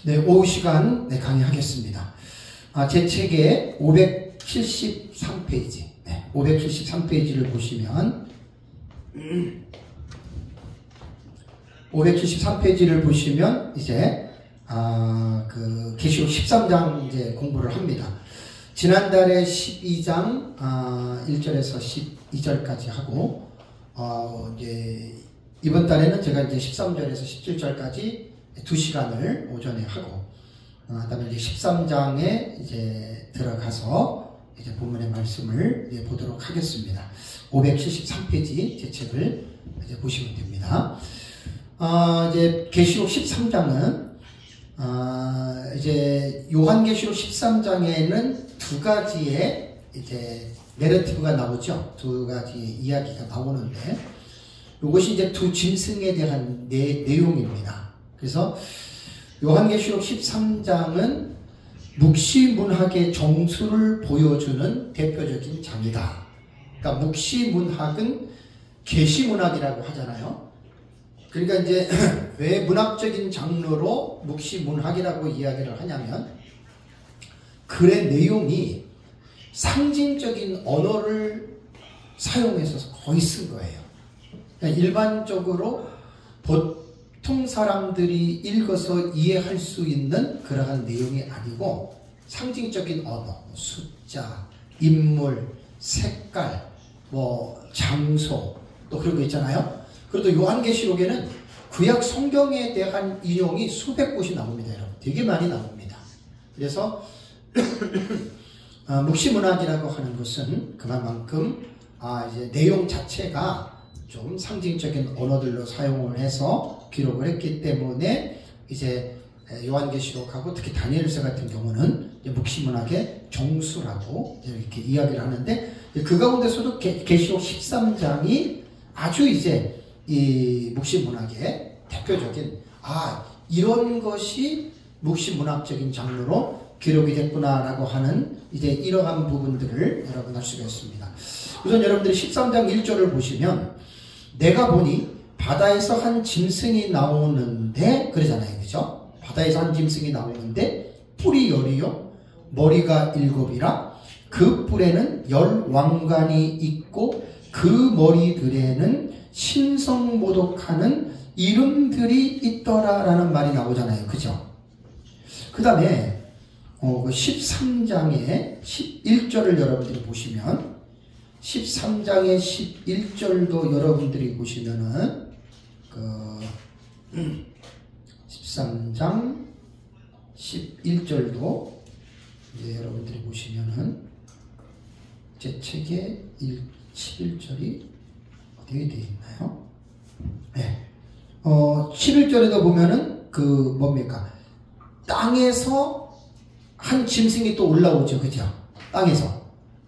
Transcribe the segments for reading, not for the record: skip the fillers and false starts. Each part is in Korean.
네, 오후 시간 강의하겠습니다. 제 책의 573페이지, 573페이지를 보시면 573페이지를 보시면 이제 그 계시록 13장 이제 공부를 합니다. 지난달에 12장 1절에서 12절까지 하고 이제 이번 달에는 제가 이제 13절에서 17절까지 2시간을 오전에 하고 그다음에 이제 13장에 이제 들어가서 이제 본문의 말씀을 이제 보도록 하겠습니다. 573페이지 제 책을 이제 보시면 됩니다. 이제 계시록 13장은 이제 요한계시록 13장에는 두 가지의 이제 내러티브가 나오죠. 두 가지의 이야기가 나오는데 이것이 이제 두 짐승에 대한 내용입니다. 그래서 요한계시록 13장은 묵시문학의 정수를 보여주는 대표적인 장이다. 그러니까 묵시문학은 계시문학이라고 하잖아요. 그러니까 이제 왜 문학적인 장르로 묵시문학이라고 이야기를 하냐면 글의 내용이 상징적인 언어를 사용해서 거의 쓴 거예요. 그러니까 일반적으로 보통 사람들이 읽어서 이해할 수 있는 그러한 내용이 아니고 상징적인 언어, 숫자, 인물, 색깔, 장소 또 그런 거 있잖아요. 그래도 요한계시록에는 구약 성경에 대한 인용이 수백 곳이 나옵니다, 여러분. 되게 많이 나옵니다. 그래서 묵시문학이라고 하는 것은 그만큼 이제 내용 자체가 좀 상징적인 언어들로 사용을 해서 기록을 했기 때문에 이제 요한계시록하고 특히 다니엘서 같은 경우는 묵시문학의 정수라고 이렇게 이야기를 하는데 그 가운데서도 계시록 13장이 아주 이제 이 묵시문학의 대표적인 이런 것이 묵시문학적인 장르로 기록이 됐구나라고 하는 이제 이러한 부분들을 여러분 할 수가 있습니다. 우선 여러분들이 13장 1절을 보시면 내가 보니 바다에서 한 짐승이 나오는데 그러잖아요. 그죠? 바다에서 한 짐승이 나오는데 뿔이 10이요 머리가 7이라 그 뿔에는 10왕관이 있고 그 머리들에는 신성모독하는 이름들이 있더라라는 말이 나오잖아요. 그죠? 그 다음에 13장의 11절을 여러분들이 보시면 13장의 11절도 여러분들이 보시면은 13장 11절도 이제 여러분들이 보시면은 제 책의 11절이 어디에 되어 있나요? 네. 11절에도 보면은 뭡니까? 땅에서 한 짐승이 또 올라오죠. 그죠? 땅에서.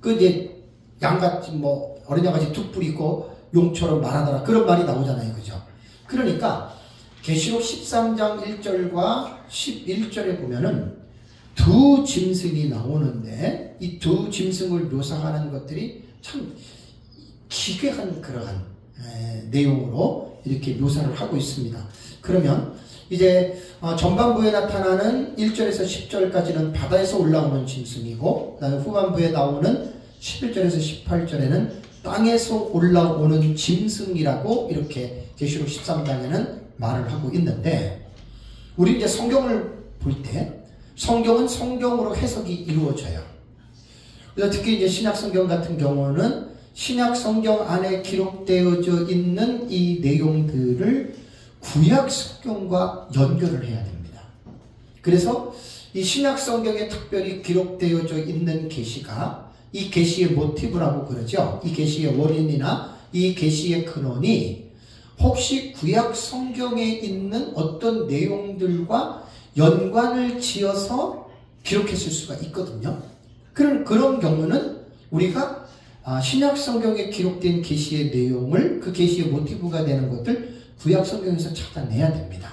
이제 양같이 어린 양같이 두 뿔 있고 용처럼 말하더라. 그런 말이 나오잖아요. 그죠? 그러니까 계시록 13장 1절과 11절에 보면은 두 짐승이 나오는데 이 두 짐승을 묘사하는 것들이 참 기괴한 그러한 내용으로 이렇게 묘사를 하고 있습니다. 그러면 이제 전반부에 나타나는 1절에서 10절까지는 바다에서 올라오는 짐승이고 그 다음에 후반부에 나오는 11절에서 18절에는 땅에서 올라오는 짐승이라고 이렇게 계시록 13장에는 말을 하고 있는데 우리 이제 성경을 볼 때 성경은 성경으로 해석이 이루어져요. 그래서 특히 이제 신약 성경 같은 경우는 신약 성경 안에 기록되어져 있는 이 내용들을 구약 성경과 연결을 해야 됩니다. 그래서 이 신약 성경에 특별히 기록되어져 있는 계시가 이 계시의 모티브라고 그러죠. 이 계시의 원인이나 이 계시의 근원이 혹시 구약 성경에 있는 어떤 내용들과 연관을 지어서 기록했을 수가 있거든요. 그런 경우는 우리가 신약 성경에 기록된 계시의 내용을 그 계시의 모티브가 되는 것들 구약 성경에서 찾아내야 됩니다.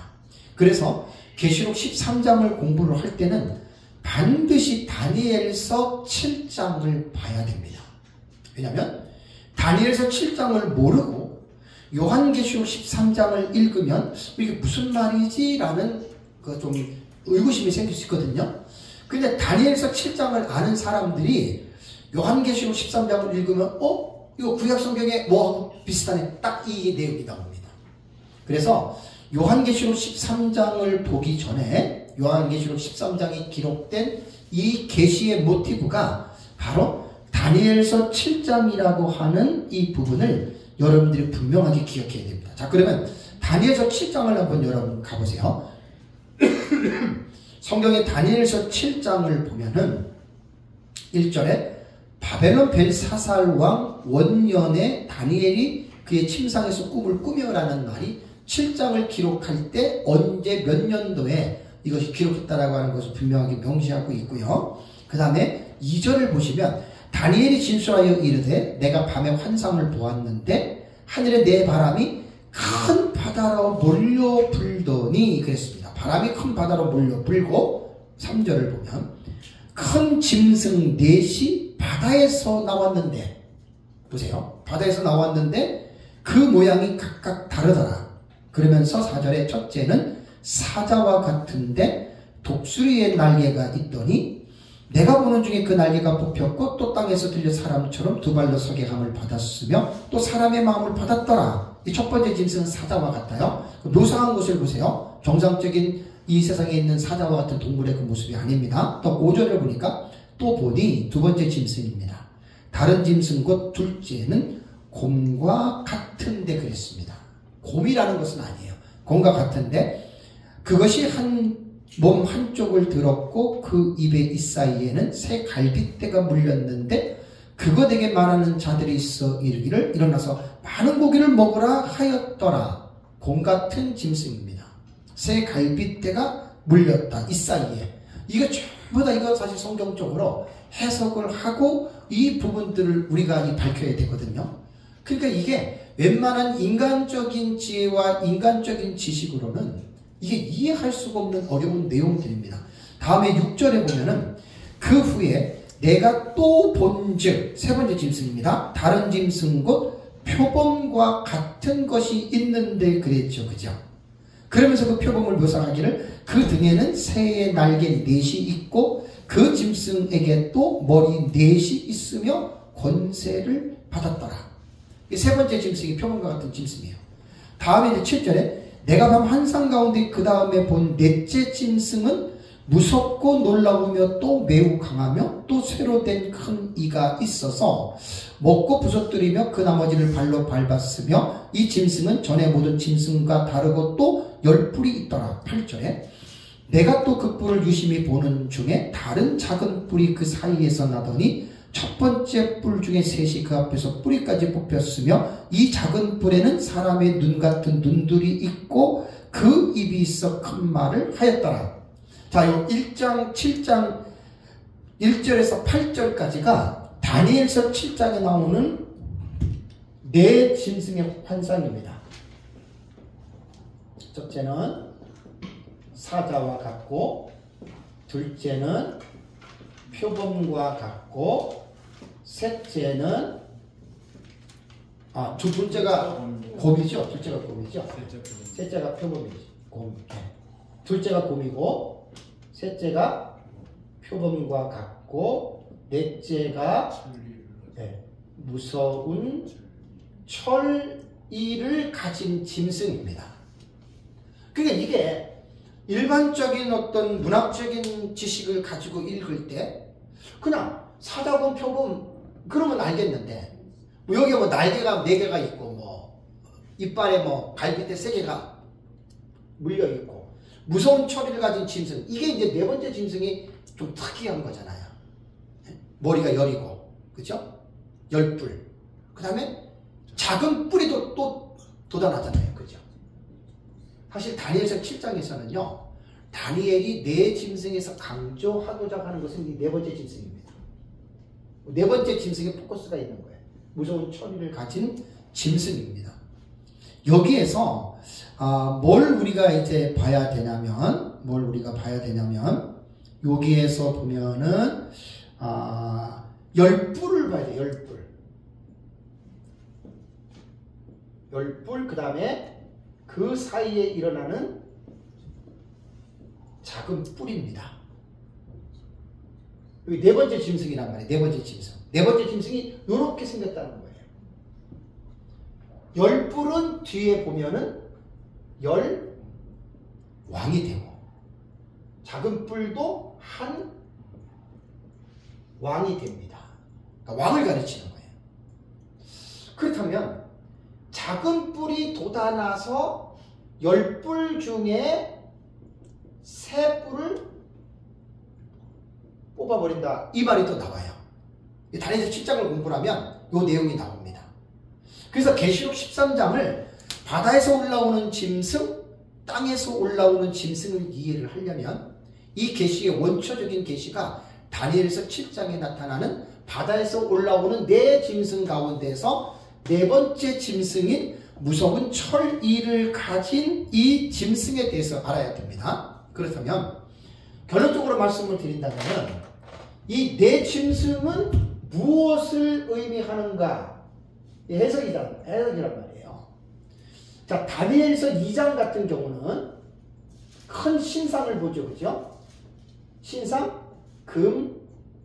그래서 계시록 13장을 공부를 할 때는 반드시 다니엘서 7장을 봐야 됩니다. 왜냐하면 다니엘서 7장을 모르고 요한계시록 13장을 읽으면 이게 무슨 말이지? 라는 그 좀 의구심이 생길 수 있거든요. 근데 다니엘서 7장을 아는 사람들이 요한계시록 13장을 읽으면 이거 구약성경에 뭐하고 비슷하네. 딱 이 내용이 나옵니다. 그래서 요한계시록 13장을 보기 전에 요한계시록 13장이 기록된 이 계시의 모티브가 바로 다니엘서 7장이라고 하는 이 부분을 여러분들이 분명하게 기억해야 됩니다. 자, 그러면 다니엘서 7장을 한번 여러분 가보세요. 성경의 다니엘서 7장을 보면은 1절에 바벨론 벨사살 왕 원년에 다니엘이 그의 침상에서 꿈을 꾸며라는 말이 7장을 기록할 때 언제 몇 년도에 이것이 기록했다라고 하는 것을 분명하게 명시하고 있고요. 그 다음에 2절을 보시면 다니엘이 진술하여 이르되 내가 밤에 환상을 보았는데 하늘에 내 바람이 큰 바다로 몰려 불더니 그랬습니다. 바람이 큰 바다로 몰려 불고 3절을 보면 큰 짐승 넷이 바다에서 나왔는데 보세요. 바다에서 나왔는데 그 모양이 각각 다르더라. 그러면서 4절에 첫째는 사자와 같은데 독수리의 날개가 있더니 내가 보는 중에 그 날개가 뽑혔고 또 땅에서 들려 사람처럼 두 발로 서게 함을 받았으며 또 사람의 마음을 받았더라. 이 첫 번째 짐승은 사자와 같아요. 묘사한 것을 보세요. 정상적인 이 세상에 있는 사자와 같은 동물의 그 모습이 아닙니다. 또 5절을 보니까 또 보니 두 번째 짐승입니다. 다른 짐승 곧 둘째는 곰과 같은데 그랬습니다. 곰이라는 것은 아니에요. 곰과 같은데 그것이 몸 한쪽을 들었고 그 입에 이 사이에는 새 갈빗대가 물렸는데 그것에게 말하는 자들이 있어 이르기를 일어나서 많은 고기를 먹으라 하였더라. 곰 같은 짐승입니다. 새 갈빗대가 물렸다. 이 사이에. 이거 전부 다 이거 사실 성경적으로 해석을 하고 이 부분들을 우리가 밝혀야 되거든요. 그러니까 이게 웬만한 인간적인 지혜와 인간적인 지식으로는 이게 이해할 수가 없는 어려운 내용들입니다. 다음에 6절에 보면은 그 후에 내가 또 본즉 세 번째 짐승입니다. 다른 짐승 곧 표범과 같은 것이 있는데 그랬죠. 그죠? 그러면서 그 표범을 묘사하기를 그 등에는 새의 날개 넷이 있고 그 짐승에게 또 머리 넷이 있으며 권세를 받았더라. 세 번째 짐승이 표범과 같은 짐승이에요. 다음에 이제 7절에 내가 밤 환상 가운데 그 다음에 본 넷째 짐승은 무섭고 놀라우며 또 매우 강하며 또 쇠로 된 큰 이가 있어서 먹고 부서뜨리며 그 나머지를 발로 밟았으며 이 짐승은 전에 모든 짐승과 다르고 또 10뿔이 있더라. 8절에 내가 또 그 뿔을 유심히 보는 중에 다른 작은 뿔이 그 사이에서 나더니 첫 번째 뿔 중에 셋이 그 앞에서 뿌리까지 뽑혔으며 이 작은 뿔에는 사람의 눈 같은 눈들이 있고 그 입이 있어 큰 말을 하였더라. 자, 요 1장, 7장, 1절에서 8절까지가 다니엘서 7장에 나오는 네 짐승의 환상입니다. 첫째는 사자와 같고, 둘째는 표범과 같고, 셋째는 두 번째가 곰이죠. 둘째가 곰이죠. 셋째가 표범이죠. 곰. 둘째가 곰이고 셋째가 표범과 같고 넷째가 무서운 철이를 가진 짐승입니다. 그러니까 이게 일반적인 어떤 문학적인 지식을 가지고 읽을 때 그냥 사자곰 표범 그러면 알겠는데 뭐 여기에 뭐 날개가 4개가 있고 뭐 이빨에 뭐 갈빗대 3개가 물려 있고 무서운 철이를 가진 짐승 이게 이제 네 번째 짐승이 좀 특이한 거잖아요. 머리가 열이고 그죠? 10뿔 그 다음에 작은 뿔이 또 돋아나잖아요. 그죠? 사실 다니엘서 7장에서는요 다니엘이 네 짐승에서 강조하고자 하는 것은 이 네 번째 짐승입니다. 네 번째 짐승에 포커스가 있는 거예요. 무서운 철이를 가진 짐승입니다. 여기에서 뭘 우리가 이제 봐야 되냐면 여기에서 보면은 10뿔을 봐야 돼요. 열불, 그 다음에 그 사이에 일어나는 작은 뿔입니다. 여기 네 번째 짐승이란 말이에요. 네 번째 짐승. 네 번째 짐승이 이렇게 생겼다는 거예요. 열뿔은 뒤에 보면은 열 왕이 되고, 작은 뿔도 한 왕이 됩니다. 그러니까 왕을 가르치는 거예요. 그렇다면 작은 뿔이 돋아나서 10뿔 중에 3뿔을 뽑아버린다, 이 말이 또 나와요. 다니엘서 7장을 공부를 하면 이 내용이 나옵니다. 그래서 계시록 13장을 바다에서 올라오는 짐승, 땅에서 올라오는 짐승을 이해를 하려면 이 계시의 원초적인 계시가 다니엘서 7장에 나타나는 바다에서 올라오는 4짐승 가운데서 4번째 짐승인 무서운 철이를 가진 이 짐승에 대해서 알아야 됩니다. 그렇다면 결론적으로 말씀을 드린다면 이 4짐승은 무엇을 의미하는가? 해석이란 말이에요. 자, 다니엘서 2장 같은 경우는 큰 신상을 보죠. 그죠? 신상, 금,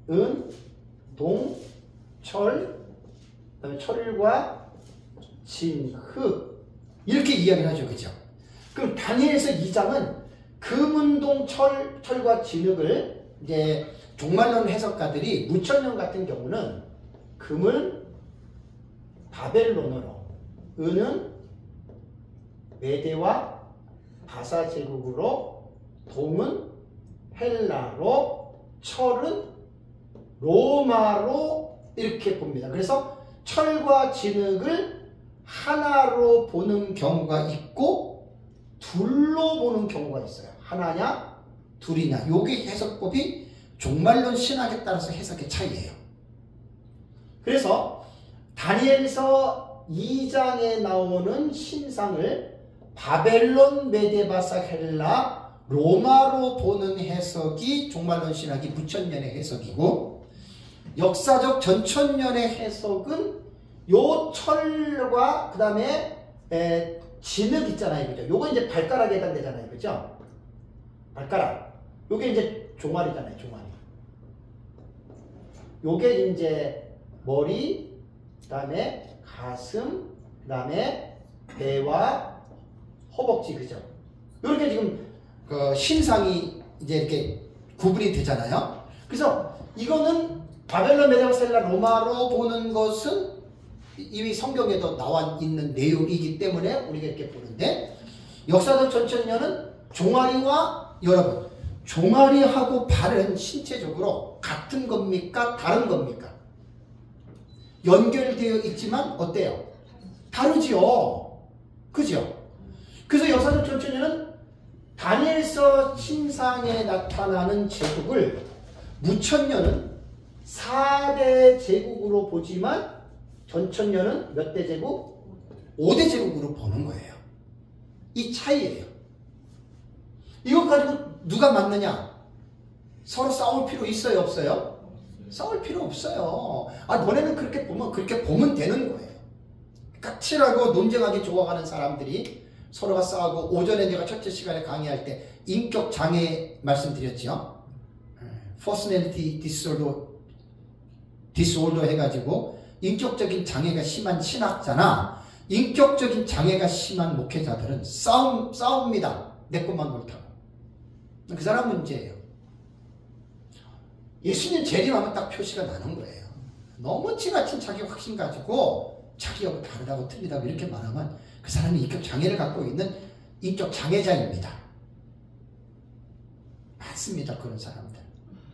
은, 동, 철, 그다음에 철과 진, 흙, 이렇게 이야기를 하죠. 그죠? 그럼 다니엘서 2장은 금, 은, 동, 철과 진흙을 이제 종말론 해석가들이 무천년 같은 경우는 금을 바벨론으로, 은은 메대와 바사 제국으로, 동은 헬라로, 철은 로마로 이렇게 봅니다. 그래서 철과 진흙을 하나로 보는 경우가 있고 둘로 보는 경우가 있어요. 하나냐 둘이냐, 요게 해석법이 종말론 신학에 따라서 해석의 차이예요. 그래서 다니엘서 2장에 나오는 신상을 바벨론, 메데바사, 헬라, 로마로 보는 해석이 종말론 신학이 무천년의 해석이고, 역사적 전천년의 해석은 요 철과 그 다음에 진흙 있잖아요. 그죠? 요거 이제 발가락에 해당되잖아요. 그죠? 발가락. 요게 이제 종아리잖아요. 종아리. 요게 이제 머리, 그 다음에 가슴, 그 다음에 배와 허벅지. 그죠? 요렇게 지금 그 신상이 이제 이렇게 구분이 되잖아요. 그래서 이거는 바벨론, 메데바셀라, 로마로 보는 것은 이미 성경에도 나와 있는 내용이기 때문에 우리가 이렇게 보는데, 역사적 전천년은 종아리와, 여러분, 종아리하고 발은 신체적으로 같은 겁니까? 다른 겁니까? 연결되어 있지만 어때요? 다르지요. 그죠? 그래서 역사적 전천년은 다니엘서 신상에 나타나는 제국을 무천년은 4대 제국으로 보지만 전천년은 몇 대 제국? 5대 제국으로 보는 거예요. 이 차이예요. 이것 가지고 누가 맞느냐? 서로 싸울 필요 있어요, 없어요? 싸울 필요 없어요. 아, 너네는 그렇게 보면 되는 거예요. 까칠하고 논쟁하기 좋아하는 사람들이 서로가 싸우고, 오전에 제가 첫째 시간에 강의할 때 인격 장애 말씀드렸죠. Personality disorder 해가지고 인격적인 장애가 심한 신학자나 인격적인 장애가 심한 목회자들은 싸웁니다. 내 것만 옳다고. 그 사람 문제예요. 예수님 재림하면 딱 표시가 나는 거예요. 너무 지나친 자기 확신 가지고 자기하고 다르다고 틀리다고 이렇게 말하면 그 사람이 인격 장애를 갖고 있는 인격 장애자입니다. 많습니다. 그런 사람들.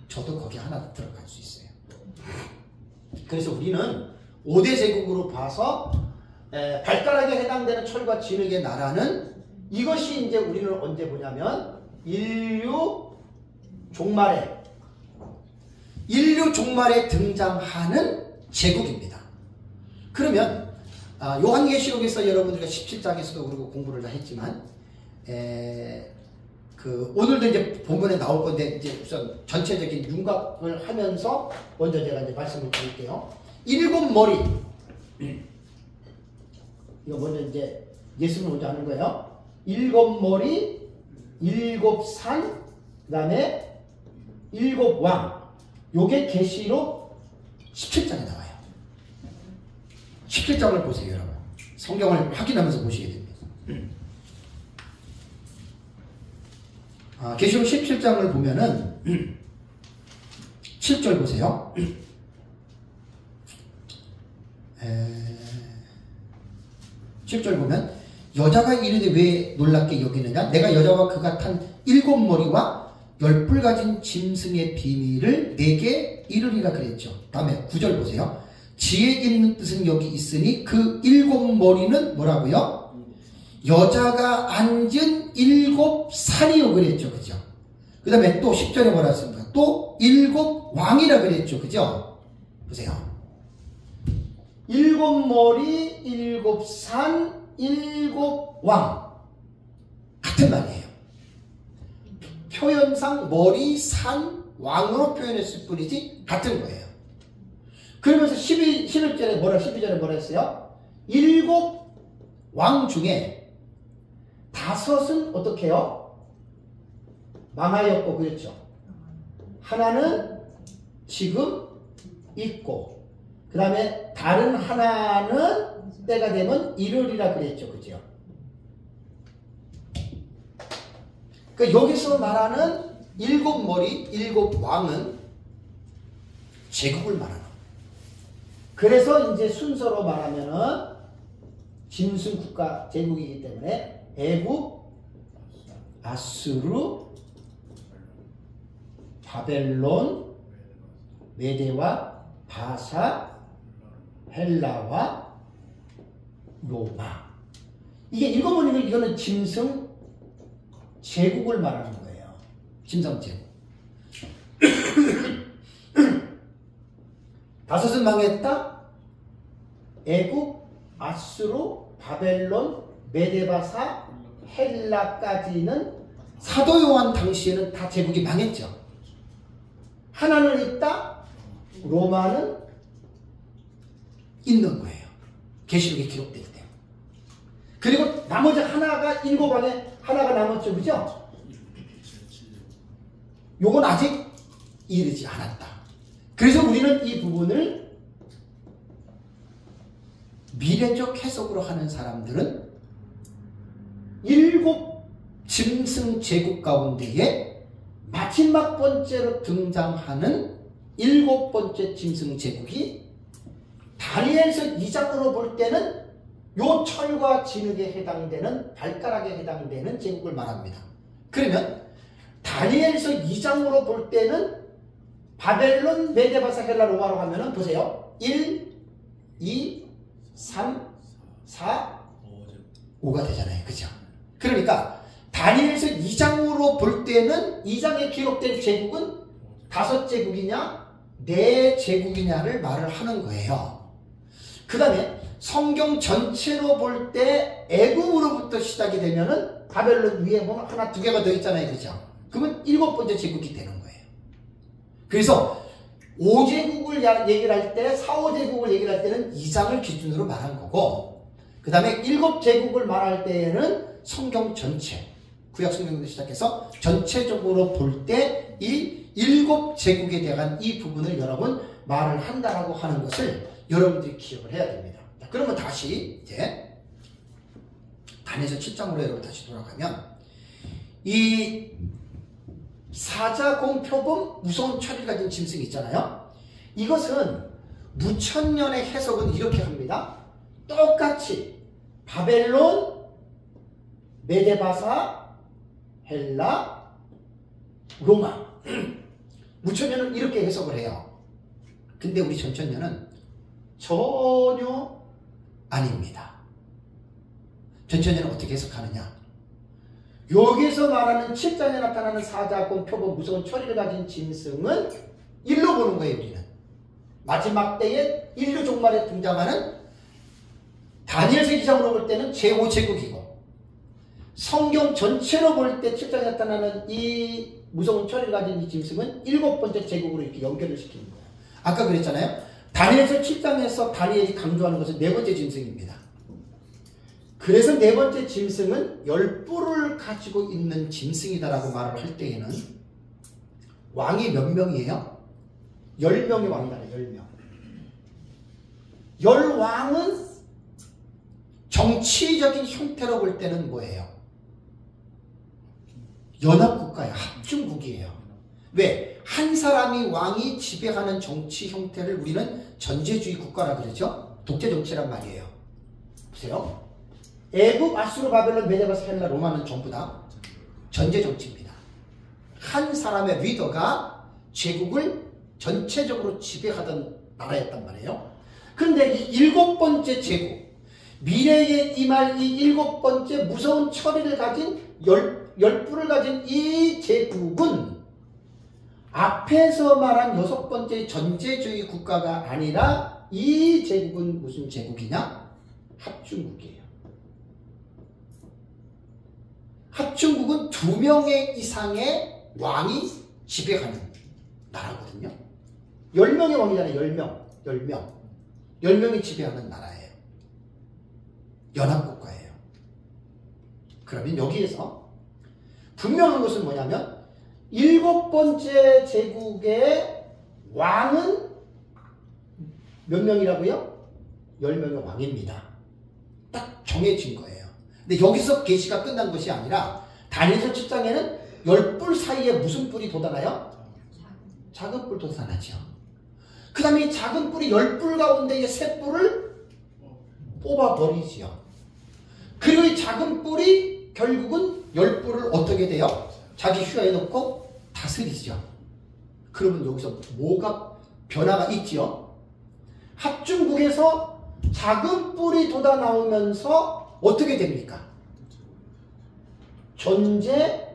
저도 거기 하나 들어갈 수 있어요. 그래서 우리는 5대 제국으로 봐서 발가락에 해당되는 철과 진흙의 나라는, 이것이 이제 우리는 언제 보냐면 인류 종말에 등장하는 제국입니다. 그러면 요한계시록에서 여러분들과 17장에서도 그리고 공부를 다 했지만 오늘도 이제 본문에 나올 건데, 이제 우선 전체적인 윤곽을 하면서 먼저 제가 이제 말씀을 드릴게요. 7 머리, 이거 먼저 이제 예수를 먼저 하는 거예요. 7머리, 7산, 그 다음에 7왕. 요게 계시록 17장에 나와요. 17장을 보세요, 여러분. 성경을 확인하면서 보시게 됩니다. 계시록 17장을 보면은 7절 보세요. 7절 보면 여자가 이르되 왜 놀랍게 여기느냐? 내가 여자와 그가 탄 7머리와 10뿔 가진 짐승의 비밀을 내게 이르리라 그랬죠. 다음에 9절 보세요. 지혜 있는 뜻은 여기 있으니 그 7머리는 뭐라고요? 여자가 앉은 7산이요 그랬죠. 그죠? 그 다음에 또 10절에 뭐라 했습니까? 또 7왕이라 그랬죠. 그죠? 보세요. 7머리, 7산, 7왕. 같은 말이에요. 표현상 머리, 산, 왕으로 표현했을 뿐이지 같은 거예요. 그러면서 11절에 뭐라, 12절에 뭐라 했어요? 7왕 중에 5은 어떻게 해요? 망하였고, 그랬죠. 하나는 지금 있고, 그 다음에 다른 하나는 때가 되면 이르리라 그랬죠. 그죠? 그러니까 여기서 말하는 7머리, 7왕은 제국을 말하는 거예요. 그래서 이제 순서로 말하면은 짐승 국가 제국이기 때문에 애굽, 아수르, 바벨론, 메대와 바사, 헬라와 로마. 이게 읽어보니까 이거는 짐승 제국을 말하는 거예요. 짐승 제국. 5은 망했다. 애굽, 아수르, 바벨론, 메데바사, 헬라까지는 사도 요한 당시에는 다 제국이 망했죠. 하나는 있다. 로마는 있는 거예요. 계시록에 기록될 때. 그리고 나머지 하나가 7왕에 하나가 남았죠. 그죠? 요건 아직 이르지 않았다. 그래서 우리는 이 부분을 미래적 해석으로 하는 사람들은 7 짐승 제국 가운데에 마지막 번째로 등장하는 7번째 짐승 제국이 다니엘서 2장으로 볼 때는 요 철과 진흙에 해당되는 발가락에 해당되는 제국을 말합니다. 그러면 다니엘서 2장으로 볼 때는 바벨론, 메데바사, 헬라, 로마로 하면은 보세요. 1, 2, 3, 4, 5가 되잖아요. 그죠? 그러니까 다니엘서 2장으로 볼 때는 2장에 기록된 제국은 5제국이냐 4제국이냐를 말을 하는 거예요. 그 다음에 성경 전체로 볼 때 애굽으로부터 시작이 되면은 바벨론 위에 보면 하나, 2개가 더 있잖아요. 그죠? 그러면 7번째 제국이 되는 거예요. 그래서 5제국을 얘기를 할 때, 4, 5제국을 얘기를 할 때는 2장을 기준으로 말한 거고, 그 다음에 7제국을 말할 때에는 성경 전체, 구약 성경부터 시작해서 전체적으로 볼 때 이 7제국에 대한 이 부분을 여러분 말을 한다라고 하는 것을 여러분들이 기억을 해야 됩니다. 자, 그러면 다시 이제 다니엘서 7장으로 여러분 다시 돌아가면 이 사자공표범 무서운 철을 가진 짐승이 있잖아요. 이것은 무천년의 해석은 이렇게 합니다. 똑같이 바벨론, 메데바사, 헬라, 로마 무천년은 이렇게 해석을 해요. 근데 우리 전천년은 전혀 아닙니다. 전천년은 어떻게 해석하느냐? 여기서 말하는 7장에 나타나는 사자공 표범 무서운 처리를 가진 짐승은 일로 보는 거예요. 우리는 마지막 때에 인류 종말에 등장하는 다니엘서 2장으로 볼 때는 제5제국이고 성경 전체로 볼 때 7장에 나타나는 이 무서운 처리를 가진 이 짐승은 7번째 제국으로 이렇게 연결을 시키는 거예요. 아까 그랬잖아요. 다니엘서 7장에서 다니엘이 강조하는 것은 4번째 짐승입니다. 그래서 네 번째 짐승은 열뿔을 가지고 있는 짐승이다라고 말을 할 때에는 왕이 몇 명이에요? 10명의 왕이다. 10명. 열왕은 정치적인 형태로 볼 때는 뭐예요? 연합국가예요. 합중국이에요. 왜? 한 사람이 왕이 지배하는 정치 형태를 우리는 전제주의 국가라 그러죠? 독재 정치란 말이에요. 보세요. 애굽, 아수르, 바벨론, 메데바스, 헬라, 로마는 전부 다 전제 정치입니다. 한 사람의 리더가 제국을 전체적으로 지배하던 나라였단 말이에요. 그런데 이 7번째 제국, 미래에 임할 이 7번째 무서운 처리를 가진 열뿔을 가진 이 제국은 앞에서 말한 6번째 전제주의 국가가 아니라 이 제국은 무슨 제국이냐? 합중국이에요. 합중국은 2명의 이상의 왕이 지배하는 나라거든요. 10명의 왕이잖아요. 10명. 10명이 지배하는 나라예요. 연합국가예요. 그러면 여기에서 분명한 것은 뭐냐면 7번째 제국의 왕은 몇 명이라고요? 10명의 왕입니다. 딱 정해진 거예요. 근데 여기서 계시가 끝난 것이 아니라 다니엘서 7장에는 10뿔 사이에 무슨 뿔이 돋아나요? 작은 뿔 돋아나죠. 그 다음에 이 작은 뿔이 10뿔 가운데 이 새 뿔을 뽑아버리지요. 그리고 이 작은 뿔이 결국은 10뿔을 어떻게 돼요? 자기 휘하에 놓고 다스리죠. 그러면 여기서 뭐가 변화가 있지요? 합중국에서 작은 뿔이 돋아 나오면서 어떻게 됩니까? 전제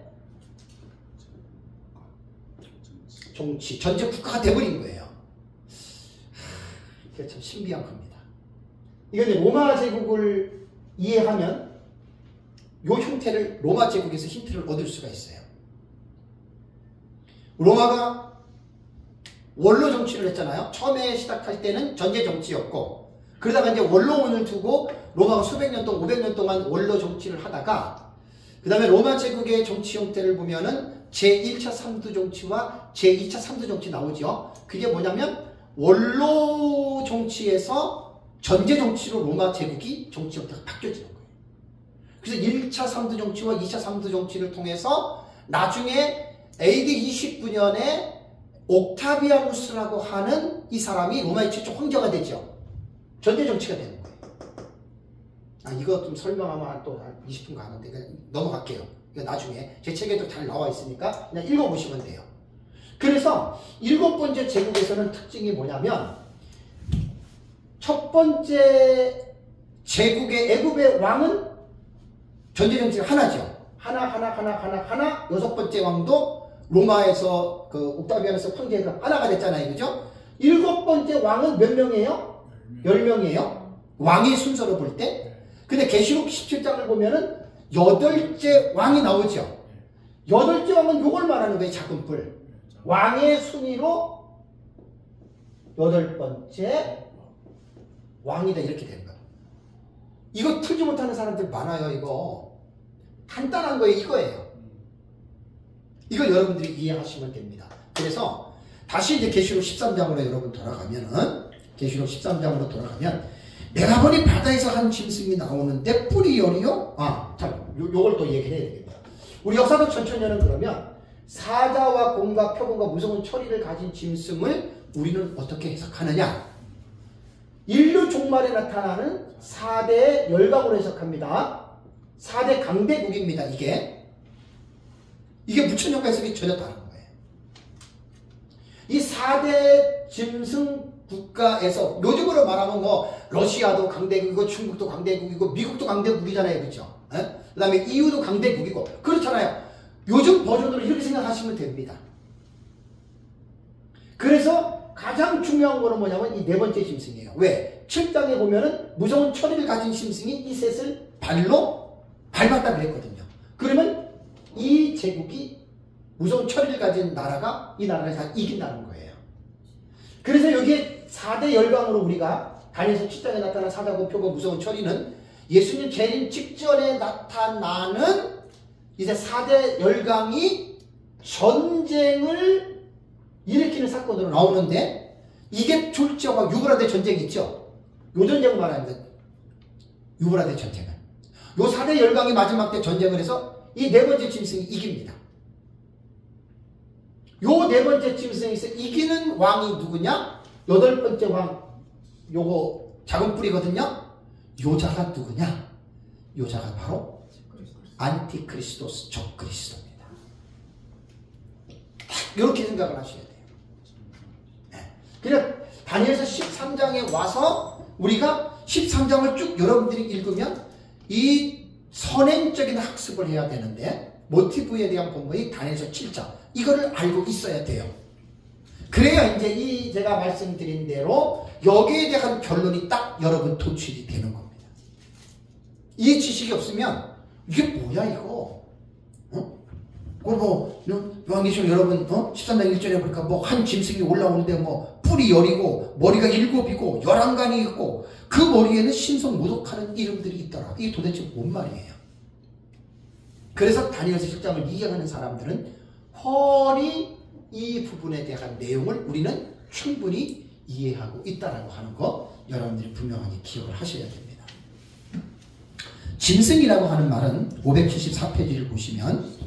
정치, 전제 국가가 돼버린 거예요. 이게 참 신비한 겁니다. 이건 로마 제국을 이해하면 이 형태를 로마 제국에서 힌트를 얻을 수가 있어요. 로마가 원로 정치를 했잖아요. 처음에 시작할 때는 전제 정치였고, 그러다가 이제 원로원을 두고 로마가 수백 년 동안, 500년 동안 원로 정치를 하다가, 그 다음에 로마 제국의 정치 형태를 보면은 제1차 3두 정치와 제2차 3두 정치 나오죠. 그게 뭐냐면 원로 정치에서 전제 정치로 로마 제국이 정치 형태가 바뀌어지는 거예요. 그래서 1차 3두 정치와 2차 3두 정치를 통해서 나중에 AD 29년에 옥타비아누스라고 하는 이 사람이 로마의 최초 황제가 되죠. 전제 정치가 되는 거예요. 이거 좀 설명하면 또 한 20분 가는데 그냥 넘어갈게요. 이거 나중에 제 책에도 잘 나와 있으니까 그냥 읽어보시면 돼요. 그래서 7번째 제국에서는 특징이 뭐냐면 첫 번째 제국의 애굽의 왕은 전제 정치가 하나죠. 하나 6번째 왕도 로마에서 그 옥타비아누스 황제가 하나가 됐잖아요. 그죠? 7번째 왕은 몇 명이에요? 10명이에요. 왕의 순서로 볼 때. 근데 계시록 17장을 보면은 8째 왕이 나오죠. 8째 왕은 요걸 말하는 거예요. 작은 뿔. 왕의 순위로 8번째 왕이다 이렇게 되는 거예요. 이거 틀지 못하는 사람들 많아요. 이거 간단한 거예요. 이거예요. 이걸 여러분들이 이해하시면 됩니다. 그래서 다시 이제 계시록 13장으로 여러분 돌아가면은 계시록 13장으로 돌아가면 내가 보니 바다에서 한 짐승이 나오는데 뿔이 열이요? 요걸 또 얘기해야 되겠다. 우리 역사적 천천히는 그러면 사자와 곰과 표범과 무서운 처리를 가진 짐승을 우리는 어떻게 해석하느냐? 인류 종말에 나타나는 4대 열강으로 해석합니다. 4대 강대국입니다. 이게 무천역과 해석이 전혀 다른 거예요. 이 4대 짐승 국가에서 요즘으로 말하면 뭐 러시아도 강대국이고 중국도 강대국이고 미국도 강대국이잖아요. 그렇죠? 그 다음에 EU도 강대국이고 그렇잖아요. 요즘 버전으로 이렇게 생각하시면 됩니다. 그래서 가장 중요한 거는 뭐냐면 이 4번째 짐승이에요. 왜? 7장에 보면은 무서운 처리를 가진 짐승이 이 셋을 발로 밟았다 그랬거든요. 그러면 이 제국이 무서운 처리를 가진 나라가 이 나라를 다 이긴다는 거예요. 그래서 여기에 4대 열강으로 우리가 다니엘서 7장에 나타난 사자고 표고 무서운 처리는 예수님 재림 직전에 나타나는 이제 4대 열강이 전쟁을 일으키는 사건으로 나오는데, 이게 둘째와 유브라데 전쟁이 있죠. 요 전쟁 말합니다. 유브라데 전쟁은. 요 4대 열강이 마지막 때 전쟁을 해서 이 네 번째 짐승이 이깁니다. 요 네 번째 짐승에서 이기는 왕이 누구냐? 여덟 번째 왕, 요거 작은 뿔이거든요. 요자가 누구냐? 요자가 바로 안티크리스토스, 적그리스도입니다. 딱 이렇게 생각을 하셔야 돼요. 네. 그냥 다니엘서 13장에 와서 우리가 13장을 쭉 여러분들이 읽으면 이 선행적인 학습을 해야 되는데, 모티브에 대한 본문이 다니엘서 7장, 이거를 알고 있어야 돼요. 그래야 이제 이 제가 말씀드린 대로 여기에 대한 결론이 딱 여러분 도출이 되는 겁니다. 이 지식이 없으면 이게 뭐야 이거? 요한계시록 여러분 13장 1절에 보니까 뭐 한 짐승이 올라오는데 뭐 뿔이 10이고 머리가 7이고 11간이 있고 그 머리에는 신성모독하는 이름들이 있더라. 이게 도대체 뭔 말이에요? 그래서 다니엘서 7장을 이해하는 사람들은 헐이 이 부분에 대한 내용을 우리는 충분히 이해하고 있다라고 하는 거 여러분들이 분명하게 기억을 하셔야 됩니다. 짐승이라고 하는 말은 574페이지를 보시면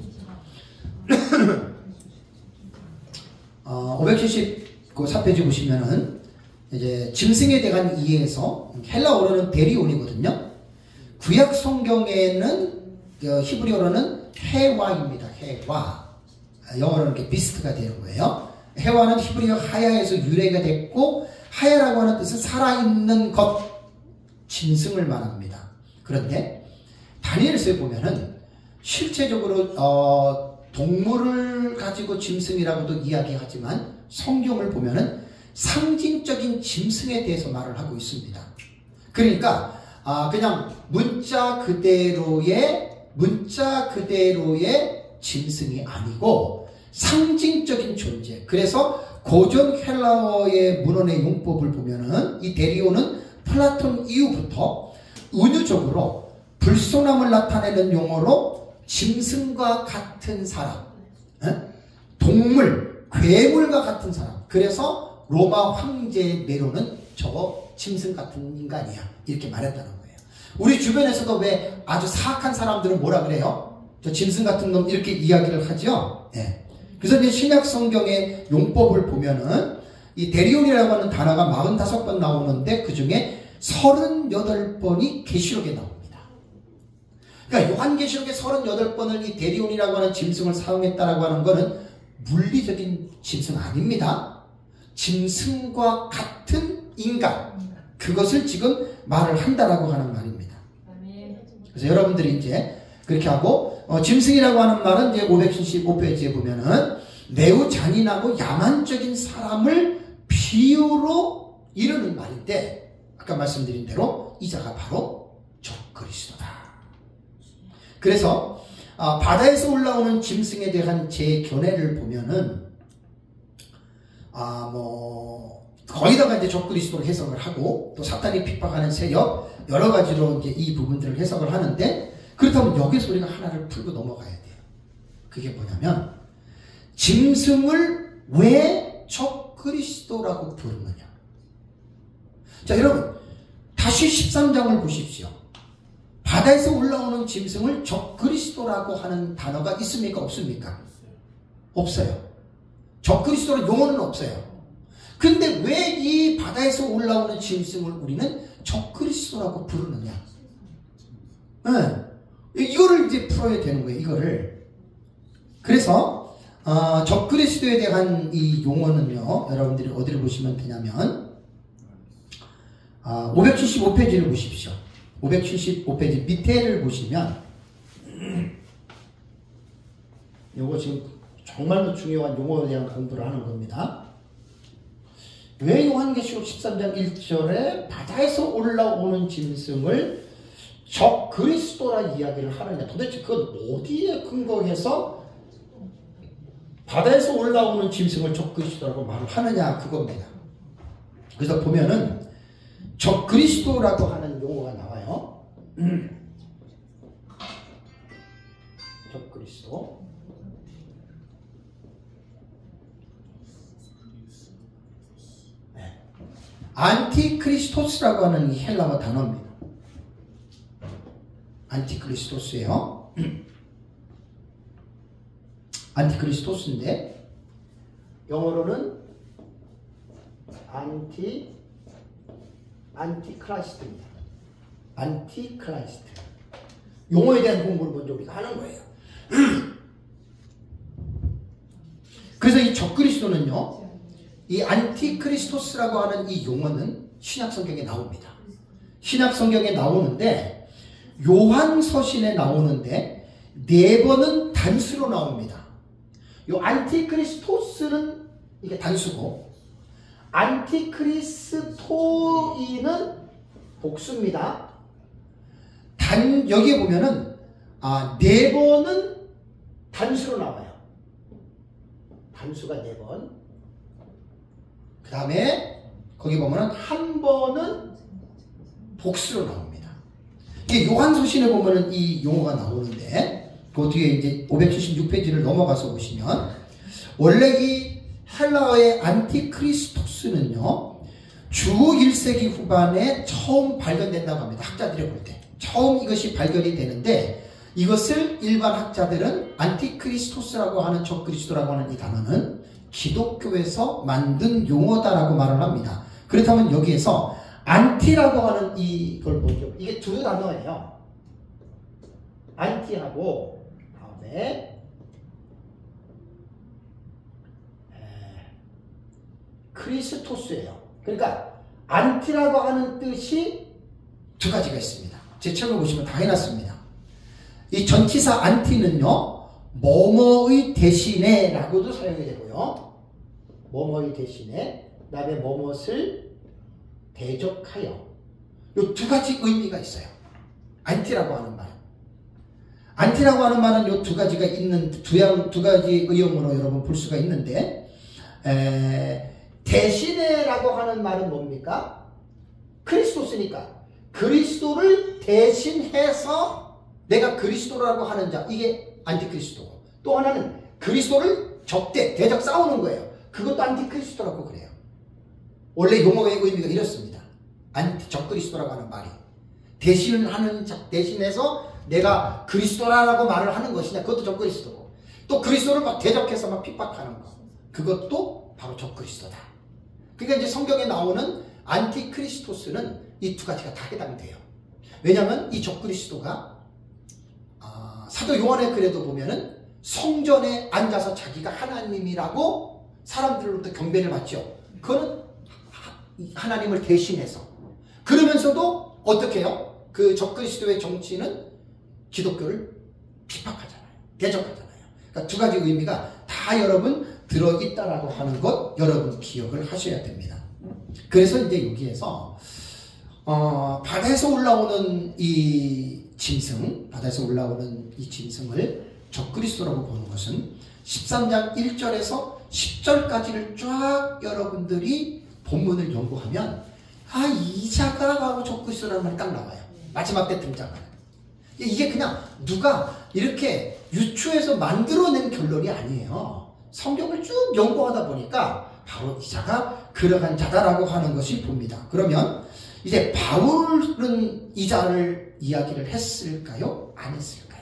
574페이지 보시면은 이제 짐승에 대한 이해에서 헬라어로는 데리온이거든요. 구약 성경에는 히브리어로는 해와입니다. 해와. 영어로는 이렇게 비스트가 되는 거예요. 해와는 히브리어 하야에서 유래가 됐고, 하야라고 하는 뜻은 살아있는 것, 짐승을 말합니다. 그런데 다니엘서에 보면은 실제적으로 동물을 가지고 짐승이라고도 이야기하지만 성경을 보면은 상징적인 짐승에 대해서 말을 하고 있습니다. 그러니까 그냥 문자 그대로의 짐승이 아니고 상징적인 존재. 그래서 고전 헬라어의 문헌의 용법을 보면은 이 데리오는 플라톤 이후부터 은유적으로 불손함을 나타내는 용어로 짐승과 같은 사람, 동물, 괴물과 같은 사람. 그래서 로마 황제 네로는 저거 짐승 같은 인간이야 이렇게 말했다는 거예요. 우리 주변에서도 왜 아주 사악한 사람들은 뭐라 그래요? 저 짐승 같은 놈 이렇게 이야기를 하죠. 네. 그래서 이제 신약 성경의 용법을 보면은 이 데리온이라고 하는 단어가 45번 나오는데 그 중에 38번이 계시록에 나옵니다. 그러니까 요한계시록에 38번을 이 데리온이라고 하는 짐승을 사용했다라고 하는 것은 물리적인 짐승 아닙니다. 짐승과 같은 인간, 그것을 지금 말을 한다라고 하는 말입니다. 그래서 여러분들이 이제 그렇게 하고 짐승이라고 하는 말은 이제 575페이지에 보면은 매우 잔인하고 야만적인 사람을 비유로 이르는 말인데, 아까 말씀드린 대로 이자가 바로 적그리스도다. 그래서 바다에서 올라오는 짐승에 대한 제 견해를 보면은 거기다가 이제 적그리스도로 해석을 하고 또 사탄이 핍박하는 세력 여러 가지로 이제 이 부분들을 해석을 하는데, 그렇다면 여기서 우리가 하나를 풀고 넘어가야 돼요. 그게 뭐냐면 짐승을 왜 적그리스도라고 부르느냐. 자, 여러분 다시 13장을 보십시오. 바다에서 올라오는 짐승을 적그리스도라고 하는 단어가 있습니까? 없습니까? 없어요. 적그리스도는 용어는 없어요. 근데 왜 이 바다에서 올라오는 짐승을 우리는 적그리스도라고 부르느냐? 이거를 이제 풀어야 되는 거예요. 이거를. 그래서 적그리스도에 대한 이 용어는요, 여러분들이 어디를 보시면 되냐면 575페이지를 보십시오. 575페이지 밑에를 보시면 요거 지금 정말로 중요한 용어에 대한 공부를 하는 겁니다. 왜 요한계시록 13장 1절에 바다에서 올라오는 짐승을 적그리스도라 이야기를 하느냐. 도대체 그건 어디에 근거해서 바다에서 올라오는 짐승을 적그리스도라고 말을 하느냐, 그겁니다. 그래서 보면은 적그리스도라고 하는 용어가 나와요. 적그리스도. 네. 안티크리스토스라고 하는 이 헬라어 단어입니다. 안티크리스토스예요. 안티크리스토스인데 영어로는 안티크라이스트입니다. 안티크라이스트. 용어에 대한 공부를 먼저 우리가 하는 거예요. 그래서 이 적그리스도는요, 이 안티크리스토스라고 하는 이 용어는 신약 성경에 나옵니다. 신약 성경에 나오는데 요한서신에 나오는데 4번은 단수로 나옵니다. 요 안티크리스토스는 이게 단수고 안티크리스토인은 복수입니다. 여기에 보면은 4번은 단수로 나와요. 단수가 4번. 그 다음에 거기 보면은 1번은 복수로 나옵니다. 이게 요한서신에 보면은 이 용어가 나오는데 그 뒤에 이제 576페이지를 넘어가서 보시면 원래 이 헬라어의 안티크리스토스는요 주 1세기 후반에 처음 발견된다고 합니다. 학자들이 볼 때 처음 이것이 발견이 되는데 이것을 일반 학자들은 안티크리스토스라고 하는 적그리스도라고 하는 이 단어는 기독교에서 만든 용어다라고 말을 합니다. 그렇다면 여기에서 안티라고 하는 이걸 보죠. 이게 두 단어예요. 안티하고 다음에 크리스토스예요. 그러니까 안티라고 하는 뜻이 두 가지가 있습니다. 제 책을 보시면 다 해놨습니다. 이 전치사 안티는요 뭐뭐의 대신에 라고도 사용이 되고요, 뭐뭐의 대신에 그 다음에 뭐뭇을 대적하여, 요 두 가지 의미가 있어요. 안티라고 하는 말. 안티라고 하는 말은 요 두 가지가 있는 두 가지 의역으로 여러분 볼 수가 있는데 대신에라고 하는 말은 뭡니까? 그리스도스니까 그리스도를 대신해서 내가 그리스도라고 하는 자, 이게 안티크리스도고, 또 하나는 그리스도를 대적 싸우는 거예요. 그것도 안티크리스도라고 그래요. 원래 용어의 의미가 이렇습니다. 적그리스도라고 하는 말이 대신해서 내가 그리스도라고 말을 하는 것이냐, 그것도 적그리스도고, 또 그리스도를 막 대적해서 막 핍박하는 거, 그것도 바로 적그리스도다. 그러니까 이제 성경에 나오는 안티크리스토스는 이 두 가지가 다 해당돼요. 왜냐하면 이 적그리스도가 사도 요한의 글에도 보면은 성전에 앉아서 자기가 하나님이라고 사람들로부터 경배를 받죠. 그거는 하나님을 대신해서. 그러면서도 어떻게 해요? 그 적그리스도의 정치는 기독교를 핍박하잖아요. 대적하잖아요. 그러니까 두 가지 의미가 다 여러분 들어있다라고 하는 것 여러분 기억을 하셔야 됩니다. 그래서 이제 여기에서 바다에서 올라오는 이 짐승, 바다에서 올라오는 이 짐승을 적그리스도라고 보는 것은 13장 1절에서 10절까지를 쫙 여러분들이 본문을 연구하면 이 자가 바로 적그리스도라는 말이 딱 나와요. 마지막 때 등장하는. 이게 그냥 누가 이렇게 유추해서 만들어낸 결론이 아니에요. 성경을 쭉 연구하다 보니까 바로 이 자가 그러한 자다라고 하는 것이 봅니다. 그러면 이제 바울은 이 자를 이야기를 했을까요? 안 했을까요?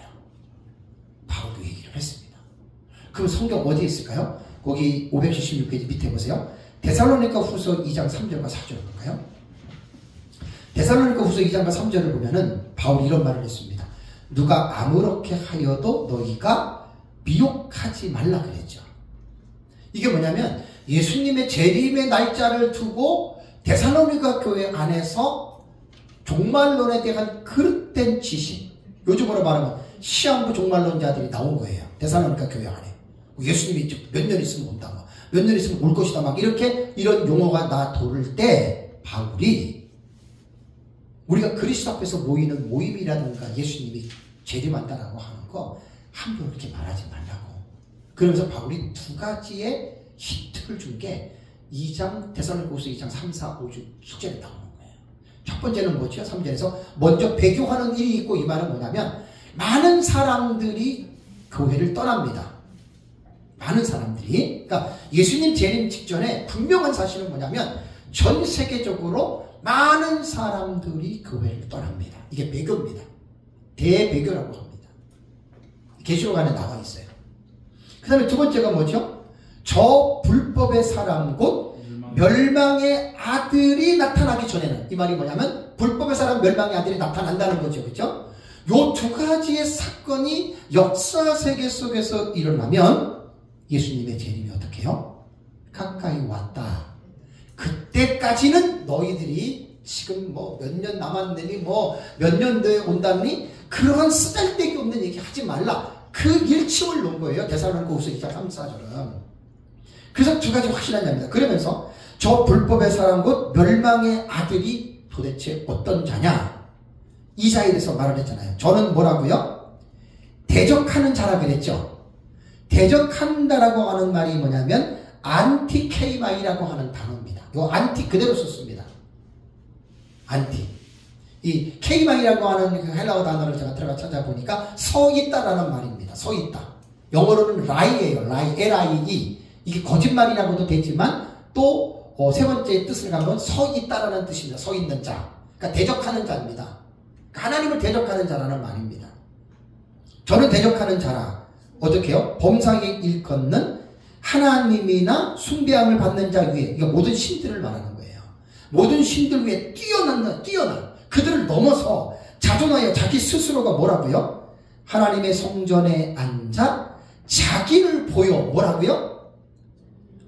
바울도 얘기를 했습니다. 그럼 성경 어디에 있을까요? 거기 576페이지 밑에 보세요. 데살로니가 후서 2장 3절과 4절을 볼까요? 데살로니가 후서 2장과 3절을 보면은 바울이 이런 말을 했습니다. 누가 아무렇게 하여도 너희가 미혹하지 말라 그랬죠. 이게 뭐냐면 예수님의 재림의 날짜를 두고 데살로니가 교회 안에서 종말론에 대한 그릇된 지식, 요즘으로 말하면 시한부 종말론자들이 나온 거예요. 데살로니가 교회 안에. 예수님이 몇 년 있으면 온다, 몇 년 있으면 올 것이다, 막 이렇게 이런 용어가 나 도를 때 바울이 우리가 그리스도 앞에서 모이는 모임이라든가 예수님이 재림한다라고 하는 거 함부로 그렇게 말하지 말라고. 그러면서 바울이 두 가지의 힌트를 준 게 2장 데살로니가후서 2장 3, 4, 5, 6 숙제에 나오는 거예요. 첫 번째는 뭐죠? 3절에서 먼저 배교하는 일이 있고, 이 말은 뭐냐면 많은 사람들이 교회를 떠납니다. 많은 사람들이. 그러니까 예수님 재림 직전에 분명한 사실은 뭐냐면 전 세계적으로 많은 사람들이 교회를 떠납니다. 이게 배교입니다. 대배교라고 합니다. 계시록 안에 나와 있어요. 그 다음에 두 번째가 뭐죠? 저 불법의 사람 곧 멸망의 아들이 나타나기 전에는, 이 말이 뭐냐면 불법의 사람, 멸망의 아들이 나타난다는 거죠. 그렇죠? 요 두 가지의 사건이 역사 세계 속에서 일어나면 예수님의 재림이 어떻게 해요? 가까이 왔다. 그때까지는 너희들이 지금 뭐 몇 년 남았느니 뭐 몇 년도에 온다니 그런 쓰잘데기 없는 얘기 하지 말라. 그 일침을 놓은 거예요. 데살로니가후서 2장 3, 4절은. 그래서 두 가지 확실한 자입니다. 그러면서 저 불법의 사람 곧 멸망의 아들이 도대체 어떤 자냐? 이 자에 대해서 말을 했잖아요. 저는 뭐라고요? 대적하는 자라 그랬죠. 대적한다라고 하는 말이 뭐냐면 안티케이마이라고 하는 단어입니다. 이 안티 그대로 썼습니다. 안티. 이 케이마이라고 하는 그 헬라어 단어를 제가 들어가 찾아보니까 서 있다라는 말입니다. 서 있다. 영어로는 lie예요. lie, L-I-E. 이게 거짓말이라고도 되지만 또 세 번째 뜻을 가면 서 있다라는 뜻입니다. 서 있는 자. 그러니까 대적하는 자입니다. 하나님을 대적하는 자라는 말입니다. 저는 대적하는 자라. 어떻게 해요? 범상에 일컫는 하나님이나 숭배함을 받는 자 위에, 이거 모든 신들을 말하는 거예요. 모든 신들 위에 뛰어난 그들을 넘어서 자존하여 자기 스스로가 뭐라고요? 하나님의 성전에 앉아 자기를 보여 뭐라고요?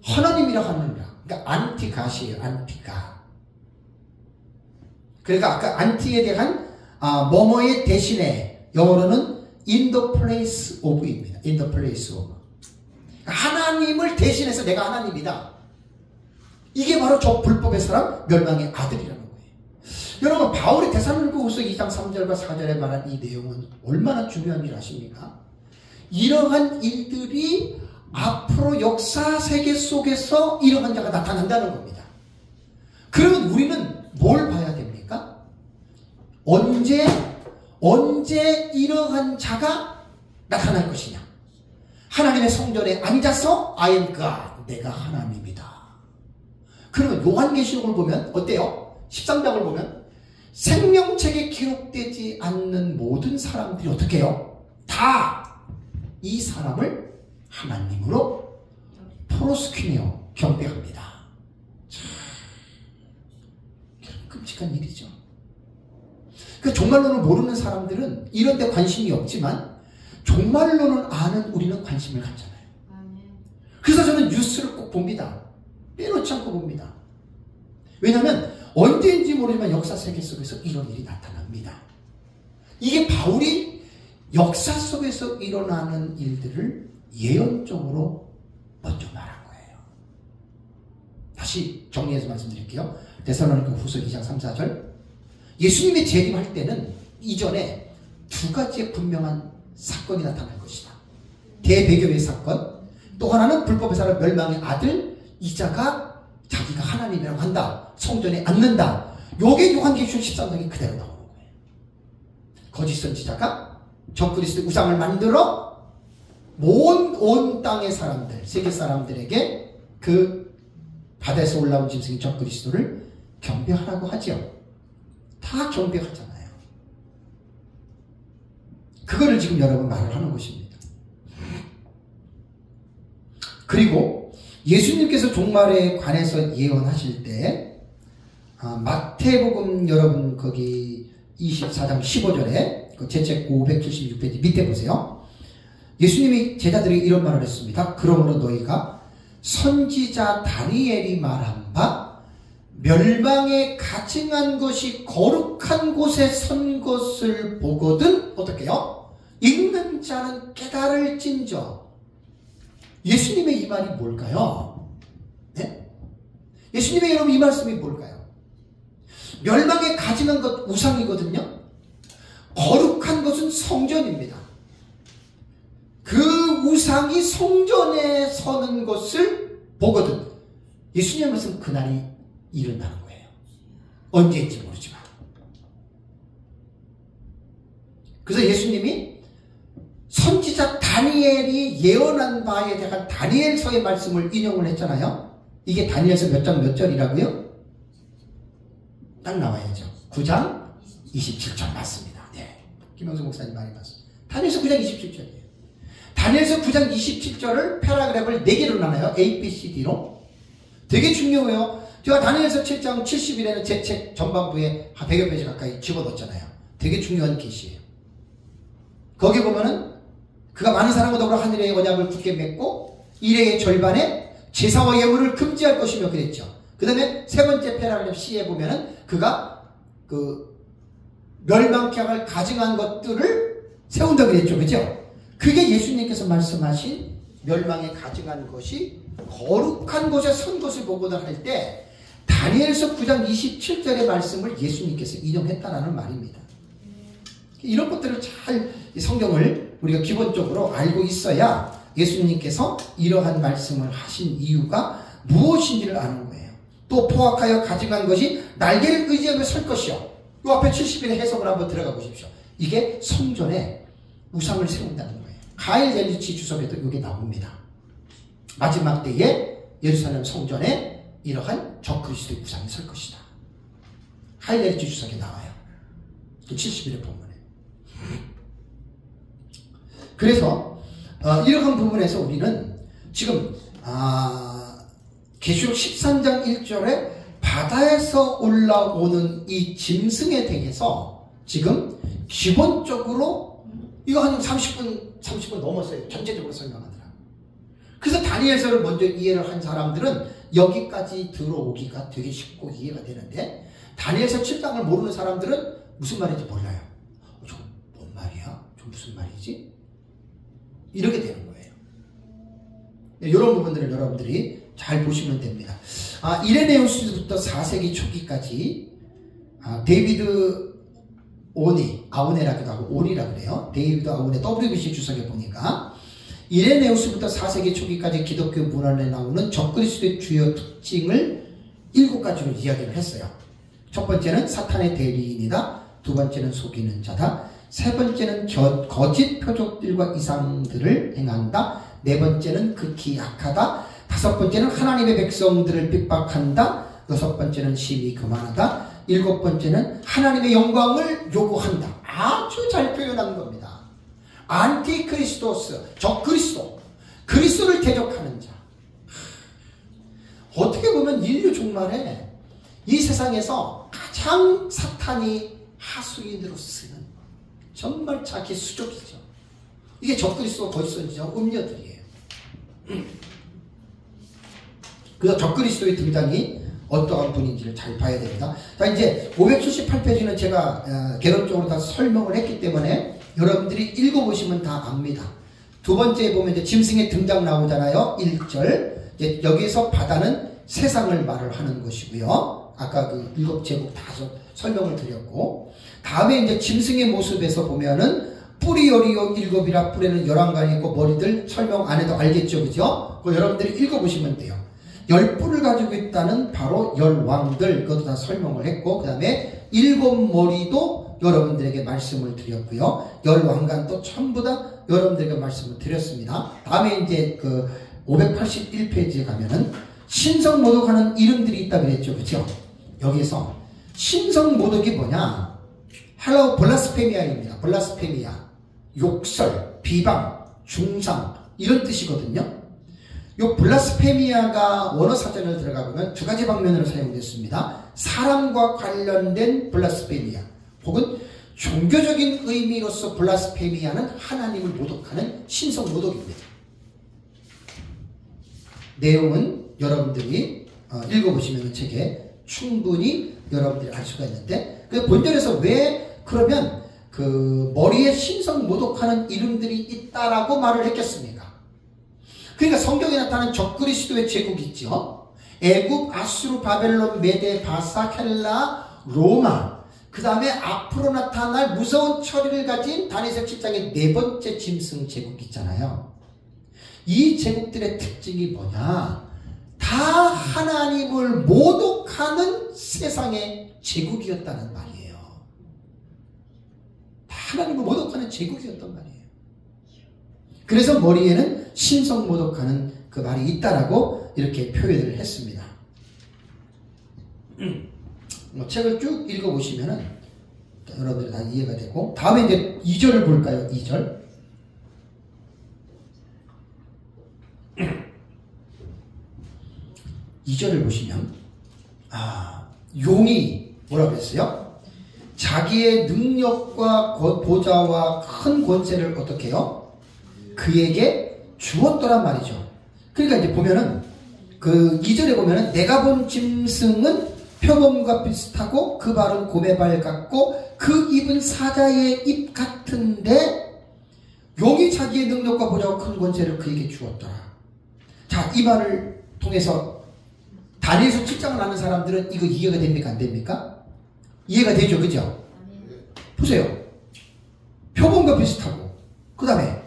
하나님이라 하느니라. 그러니까 안티갓이에요. 안티갓. 그러니까 아까 안티에 대한 뭐뭐의 대신에 영어로는 in the place of입니다. in the place of. 하나님을 대신해서 내가 하나님이다. 이게 바로 저 불법의 사람, 멸망의 아들이라는 거예요. 여러분, 바울이 데살로니가후서 2장 3절과 4절에 말한 이 내용은 얼마나 중요한 줄 아십니까? 이러한 일들이 앞으로 역사 세계 속에서 이러한 자가 나타난다는 겁니다. 그러면 우리는 뭘 봐야 됩니까? 언제 이러한 자가 나타날 것이냐? 하나님의 성전에 앉아서 I am God, 내가 하나님이다. 그러면 요한계시록을 보면 어때요? 13장을 보면 생명책에 기록되지 않는 모든 사람들이 어떻게 해요? 다 이 사람을 하나님으로 프로스키며 경배합니다. 참 끔찍한 일이죠. 그 종말론을 모르는 사람들은 이런 데 관심이 없지만 종말론을 아는 우리는 관심을 갖잖아요. 그래서 저는 뉴스를 꼭 봅니다. 빼놓지 않고 봅니다. 왜냐하면 언제인지 모르지만 역사 세계 속에서 이런 일이 나타납니다. 이게 바울이 역사 속에서 일어나는 일들을 예언적으로 먼저 말한 거예요. 다시 정리해서 말씀드릴게요. 데살로니가후서 2장 3, 4절. 예수님의 재림할 때는 이전에 두 가지의 분명한 사건이 나타날 것이다. 대배교의 사건, 또 하나는 불법의 사람 멸망의 아들, 이자가 자기가 하나님이라고 한다. 성전에 앉는다. 요게 요한계시록 13장에 그대로 나오는 거예요. 거짓 선지자가 적그리스도 우상을 만들어 온 땅의 사람들, 세계 사람들에게 그 바다에서 올라온 짐승인 적그리스도를 경배하라고 하죠. 다 경배하잖아요. 그거를 지금 여러분 말을 하는 것입니다. 그리고 예수님께서 종말에 관해서 예언하실 때 마태복음 여러분 거기 24장 15절에 그 제책 576페이지 밑에 보세요. 예수님이 제자들이 이런 말을 했습니다. 그러므로 너희가 선지자 다니엘이 말한 바 멸망에 가증한 것이 거룩한 곳에 선 것을 보거든 어떻게 해요? 읽는 자는 깨달을진저. 예수님의 이 말이 뭘까요? 네? 예수님의 여러분 이 말씀이 뭘까요? 멸망에 가증한 것 우상이거든요. 거룩한 것은 성전입니다. 그 우상이 성전에 서는 것을 보거든. 예수님의 말씀 그날이 일어나는 거예요. 언제인지 모르지만. 그래서 예수님이 선지자 다니엘이 예언한 바에 대한 다니엘서의 말씀을 인용을 했잖아요. 이게 다니엘서 몇 장 몇 절이라고요? 딱 나와야죠. 9장 27절 맞습니다. 네. 김영수 목사님 말이 맞습니다. 다니엘서 9장 27절이에요. 다니엘서 9장 27절을 패러그래프를 4개로 나눠요. A, B, C, D로. 되게 중요해요. 제가 다니엘서 7장 70일에는 제 책 전반부에 한 100여 페이지 가까이 집어넣었잖아요. 되게 중요한 계시예요. 거기 보면은 그가 많은 사람과 더불어 하늘의 언약을 굳게 맺고 일의 절반에 제사와 예물을 금지할 것이며 그랬죠. 그 다음에 세 번째 패러그래프 C에 보면은 그가 그 멸망케할 가증한 것들을 세운다 그랬죠. 그죠? 그게 예수님께서 말씀하신 멸망에 가증한 것이 거룩한 곳에 선 것을 보고자 할 때 다니엘서 9장 27절의 말씀을 예수님께서 인용했다라는 말입니다. 이런 것들을 잘 성경을 우리가 기본적으로 알고 있어야 예수님께서 이러한 말씀을 하신 이유가 무엇인지를 아는 거예요. 또 포악하여 가증한 것이 날개를 의지하며 설 것이요. 이 앞에 70일의 해석을 한번 들어가 보십시오. 이게 성전에 우상을 세운다는 거예요. 가일 젤리치 주석에도 이게 나옵니다. 마지막 때에 예루살렘 성전에 이러한 적그리스도의 우상이 설 것이다. 가일 젤리치 주석에 나와요. 70일의 본문에. 그래서 이러한 부분에서 우리는 지금 계시록 13장 1절에 바다에서 올라오는 이 짐승에 대해서 지금 기본적으로 이거 한 30분 넘었어요. 전체적으로 설명하더라. 그래서 다니엘서를 먼저 이해를 한 사람들은 여기까지 들어오기가 되게 쉽고 이해가 되는데 다니엘서 7장을 모르는 사람들은 무슨 말인지 몰라요. 저거 뭔 말이야? 저 무슨 말이지? 이렇게 되는 거예요. 이런 부분들을 여러분들이 잘 보시면 됩니다. 이레네우스부터 4세기 초기까지 데이비드 아우네라기도 하고 오니라고 그래요. 데이비드 아우네 WBC 주석에 보니까 이레네우스부터 4세기 초기까지 기독교 문헌에 나오는 적그리스도의 주요 특징을 7가지로 이야기를 했어요. 첫 번째는 사탄의 대리인이다. 두 번째는 속이는 자다. 세 번째는 거짓 표적들과 이상들을 행한다. 네 번째는 극히 악하다. 다섯 번째는 하나님의 백성들을 핍박한다. 여섯 번째는 심히 교만하다. 일곱 번째는 하나님의 영광을 요구한다. 아주 잘 표현한 겁니다. 안티크리스토스, 적그리스도, 그리스도를 대적하는 자. 어떻게 보면 인류 종말에 이 세상에서 가장 사탄이 하수인으로 쓰는 정말 자기 수족이죠. 이게 적그리스도와 거짓선지자 음녀들이에요. 그래서 적그리스도의 등장이 어떠한 분인지를 잘 봐야 됩니다. 자, 이제 578페이지는 제가 개론적으로 다 설명을 했기 때문에 여러분들이 읽어보시면 다 압니다. 두 번째에 보면 이제 짐승의 등장 나오잖아요. 1절. 이제 여기서 바다는 세상을 말을 하는 것이고요. 아까 그 7제국 다 설명을 드렸고, 다음에 이제 짐승의 모습에서 보면은 뿔이 열이요 7이라 뿔에는 11간이 있고 머리들 설명 안 해도 알겠죠. 그죠? 그거 여러분들이 읽어보시면 돼요. 10뿔을 가지고 있다는 바로 10왕들, 그것도 다 설명을 했고, 그 다음에 7머리도 여러분들에게 말씀을 드렸고요. 10왕관도 전부 다 여러분들에게 말씀을 드렸습니다. 다음에 이제 그 581페이지에 가면은 신성모독하는 이름들이 있다 그랬죠. 그죠? 여기서 신성모독이 뭐냐? 헬라어 블라스페미아입니다. 블라스페미아. 욕설, 비방, 중상, 이런 뜻이거든요. 요 블라스페미아가 원어 사전을 들어가 보면 두 가지 방면으로 사용됐습니다. 사람과 관련된 블라스페미아, 혹은 종교적인 의미로서 블라스페미아는 하나님을 모독하는 신성 모독입니다. 내용은 여러분들이 읽어보시면 책에 충분히 여러분들이 알 수가 있는데, 그 본절에서 왜 그러면 그 머리에 신성 모독하는 이름들이 있다라고 말을 했겠습니까? 그러니까 성경에 나타나는 적그리스도의 제국이 있죠. 애굽, 아수르, 바벨론, 메데, 바사, 헬라, 로마. 그 다음에 앞으로 나타날 무서운 처리를 가진 다니엘 7장의 네 번째 짐승 제국이 있잖아요. 이 제국들의 특징이 뭐냐? 다 하나님을 모독하는 세상의 제국이었다는 말이에요. 다 하나님을 모독하는 제국이었단 말이에요. 그래서 머리에는 신성 모독하는 그 말이 있다라고 이렇게 표현을 했습니다. 책을 쭉 읽어보시면은 여러분들이 다 이해가 되고, 다음에 이제 2절을 볼까요? 2절. 2절을 보시면, 용이 뭐라고 했어요? 자기의 능력과 보좌와 큰 권세를 어떻게 해요? 그에게 주었더란 말이죠. 그러니까 이제 보면은, 그 2절에 보면은, 내가 본 짐승은 표범과 비슷하고 그 발은 곰의 발 같고 그 입은 사자의 입 같은데 용이 자기의 능력과 보좌와 큰 권세를 그에게 주었더라. 자, 이 말을 통해서 다니엘서 7장을 아는 사람들은 이거 이해가 됩니까? 안 됩니까? 이해가 되죠, 그죠? 보세요. 표범과 비슷하고 그 다음에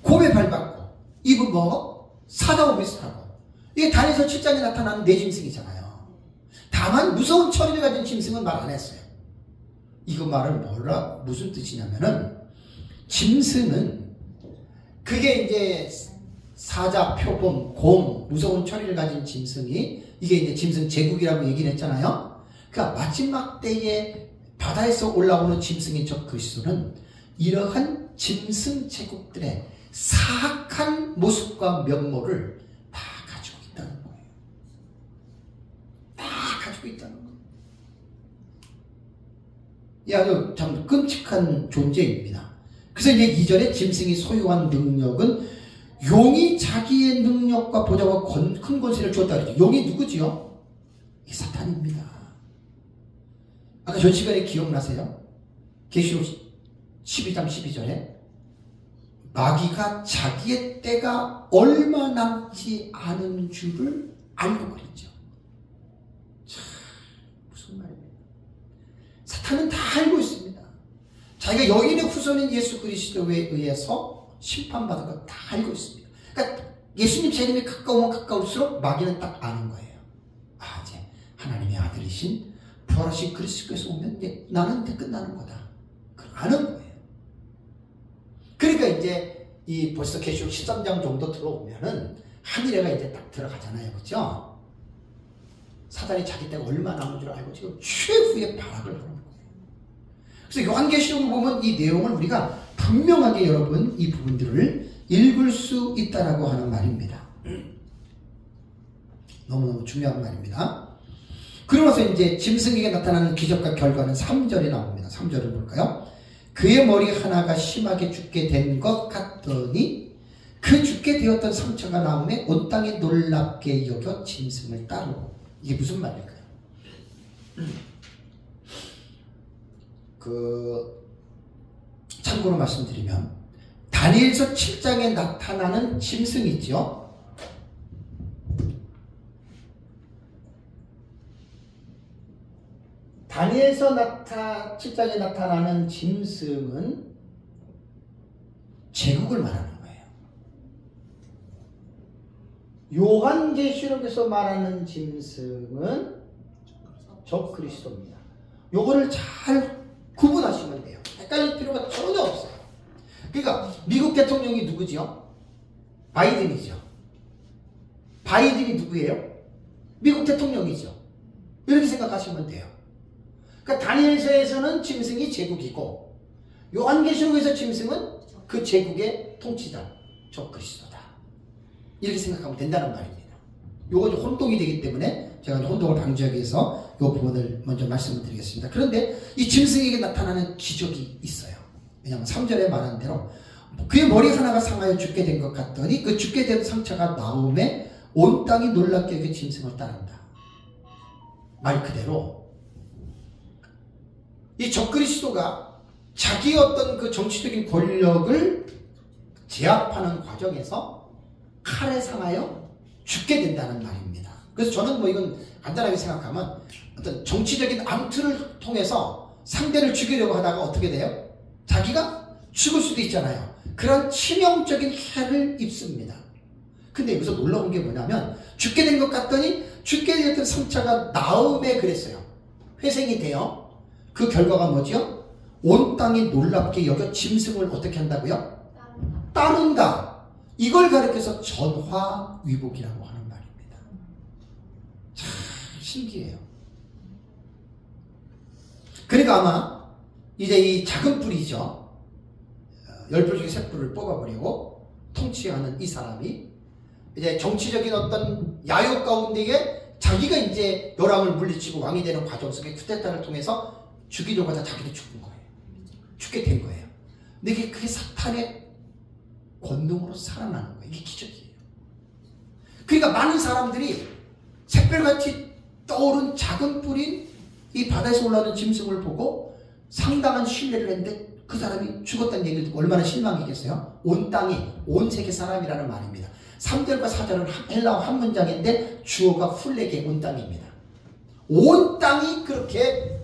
곰의 발 같고 입은 뭐? 사자와 비슷하고. 이게 다니엘서 7장에 나타나는 네 짐승이잖아요. 다만 무서운 처리를 가진 짐승은 말 안 했어요. 이거 말을 무슨 뜻이냐면은, 짐승은 그게 이제 사자, 표범, 곰, 무서운 처리를 가진 짐승이 이게 이제 짐승 제국이라고 얘기를 했잖아요. 그러니까 마지막 때에 바다에서 올라오는 짐승인 적그리스도는 이러한 짐승 제국들의 사악한 모습과 면모를 다 가지고 있다는 거예요. 다 가지고 있다는 거예요. 이 아주 참 끔찍한 존재입니다. 그래서 이제 2절에 짐승이 소유한 능력은 용이 자기의 능력과 보좌와 큰 권세를 주었다 그러죠. 용이 누구지요? 이 사탄입니다. 아까 전 시간에 기억나세요? 계시록 12장 12절에 마귀가 자기의 때가 얼마 남지 않은 줄을 알고 그랬죠. 참 무슨 말입니까? 사탄은 다 알고 있습니다. 자기가 여인의 후손인 예수 그리스도에 의해서 심판받은 거 다 알고 있습니다. 그러니까 예수님 재림이 가까우면 가까울수록 마귀는 딱 아는 거예요. 이제 하나님의 아들이신 부활하신 그리스도께서 오면 이제 나는 이제 끝나는 거다. 그걸 아는 거예요. 그러니까 이제 이 벌써 계시록 13장 정도 들어오면은 한일회가 이제 딱 들어가잖아요. 그렇죠? 사단이 자기 때가 얼마 남은 줄 알고 지금 최후의 발악을 하는 거예요. 그래서 요한계시록을 보면 이 내용을 우리가 분명하게 여러분 이 부분들을 읽을 수 있다라고 하는 말입니다. 너무너무 중요한 말입니다. 그러면서 이제 짐승에게 나타나는 기적과 결과는 3절에 나옵니다. 3절을 볼까요? 그의 머리 하나가 심하게 죽게 된 것 같더니 그 죽게 되었던 상처가 나오매 온 땅이 놀랍게 여겨 짐승을 따르고. 이게 무슨 말일까요? 참고로 말씀드리면 다니엘서 7장에 나타나는 짐승이죠. 다니엘서 7장에 나타나는 짐승은 제국을 말하는 거예요. 요한계시록에서 말하는 짐승은 적그리스도입니다. 요거를 잘 구분하시면 돼요. 헷갈릴 필요가 전혀 없어요. 그러니까 미국 대통령이 누구죠? 바이든이죠. 바이든이 누구예요? 미국 대통령이죠. 이렇게 생각하시면 돼요. 그러니까 다니엘서에서는 짐승이 제국이고 요한계시록에서 짐승은 그 제국의 통치자 적그리스도다. 이렇게 생각하면 된다는 말입니다. 요거 좀 혼동이 되기 때문에 제가 혼동을 방지하기 위해서 이 부분을 먼저 말씀을 드리겠습니다. 그런데 이 짐승에게 나타나는 기적이 있어요. 왜냐하면 3절에 말한 대로 그의 머리 하나가 상하여 죽게 된 것 같더니 그 죽게 된 상처가 나오매 온 땅이 놀랍게 그 짐승을 따른다. 말 그대로 이 적그리스도가 자기 어떤 그 정치적인 권력을 제압하는 과정에서 칼에 상하여 죽게 된다는 말입니다. 그래서 저는 뭐 이건 간단하게 생각하면 어떤 정치적인 암투를 통해서 상대를 죽이려고 하다가 어떻게 돼요? 자기가 죽을 수도 있잖아요. 그런 치명적인 해를 입습니다. 근데 여기서 놀라운 게 뭐냐면 죽게 된 것 같더니 죽게 됐던 상처가 나음에 그랬어요. 회생이 돼요. 그 결과가 뭐죠? 온 땅이 놀랍게 여겨 짐승을 어떻게 한다고요? 따른다. 이걸 가리켜서 전화위복이라고 하는 말입니다. 참 신기해요. 그러니까 아마 이제 이 작은 뿌리죠. 10뿔 중에 3뿔을 뽑아버리고 통치하는 이 사람이 이제 정치적인 어떤 야욕 가운데에 자기가 이제 요람을 물리치고 왕이 되는 과정 속에 쿠데타를 통해서 죽이려고 하다 자기도 죽은 거예요. 죽게 된 거예요. 근데 그게 사탄의 권능으로 살아나는 거예요. 이게 기적이에요. 그러니까 많은 사람들이 샛별같이 떠오른 작은 뿔인 이 바다에서 올라오는 짐승을 보고 상당한 신뢰를 했는데 그 사람이 죽었다는 얘기를 듣고 얼마나 실망이겠어요? 온 땅이, 온 세계 사람이라는 말입니다. 3절과 4절은 헬라어 한 문장인데 주어가 풀레게 온 땅입니다. 온 땅이 그렇게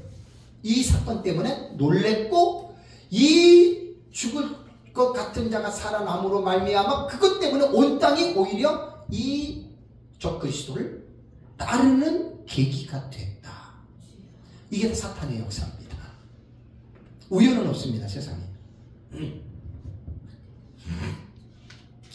이 사건 때문에 놀랬고 이 죽을 것 같은 자가 살아남으로 말미암아 그것 때문에 온 땅이 오히려 이 적그리스도를 따르는 계기가 됐다. 이게 다 사탄의 역사입니다. 우연은 없습니다. 세상에.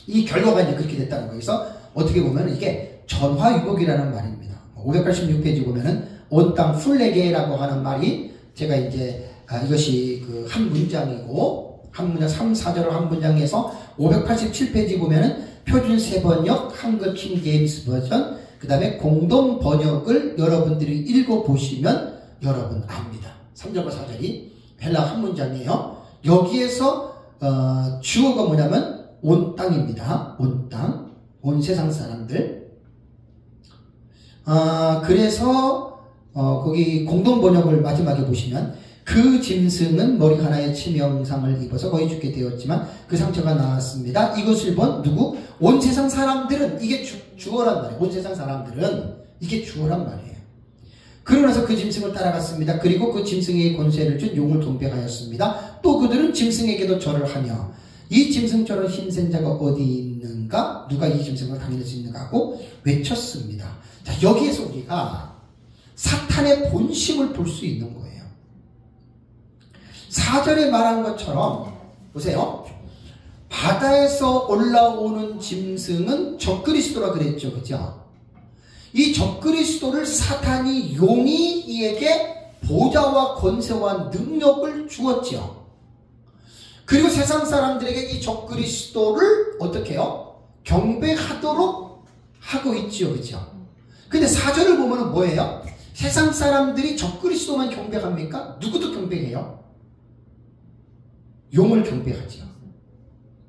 이 결과가 이제 그렇게 됐다는 거에서 어떻게 보면 이게 전화위복이라는 말입니다. 586페이지 보면은 온 땅 풀레게라고 하는 말이 제가 이제 이것이 그 한 문장이고 한 문장 3, 4절을 한 문장에서 587페이지 보면은 표준 세번역 한글 킹 제임스 버전 그 다음에 공동 번역을 여러분들이 읽어보시면 여러분 압니다. 3절과 4절이 헬라 한 문장이에요. 여기에서 주어가 뭐냐면 온 땅입니다. 온 땅, 온 세상 사람들. 그래서 거기 공동 번역을 마지막에 보시면 그 짐승은 머리 하나에 치명상을 입어서 거의 죽게 되었지만 그 상처가 나았습니다. 이것을 본 누구? 온 세상 사람들은 이게 주어란 말이에요. 온 세상 사람들은 이게 주어란 말이에요. 그러고 나서 그 짐승을 따라갔습니다. 그리고 그 짐승에게 권세를 준 용을 경배하였습니다. 또 그들은 짐승에게도 절을 하며 이 짐승처럼 힘센 자가 어디 있는가? 누가 이 짐승을 당해낼 수 있는가? 하고 외쳤습니다. 자, 여기에서 우리가 사탄의 본심을 볼 수 있는 거예요. 4절에 말한 것처럼 보세요. 바다에서 올라오는 짐승은 적그리스도라 그랬죠. 그죠? 이 적그리스도를 사탄이 용이 이에게 보좌와 권세와 능력을 주었죠. 그리고 세상 사람들에게 이 적그리스도를 어떻게 해요? 경배하도록 하고 있죠. 그죠? 근데 4절을 보면 뭐예요? 세상 사람들이 적그리스도만 경배합니까? 누구도 경배해요? 용을 경배하죠.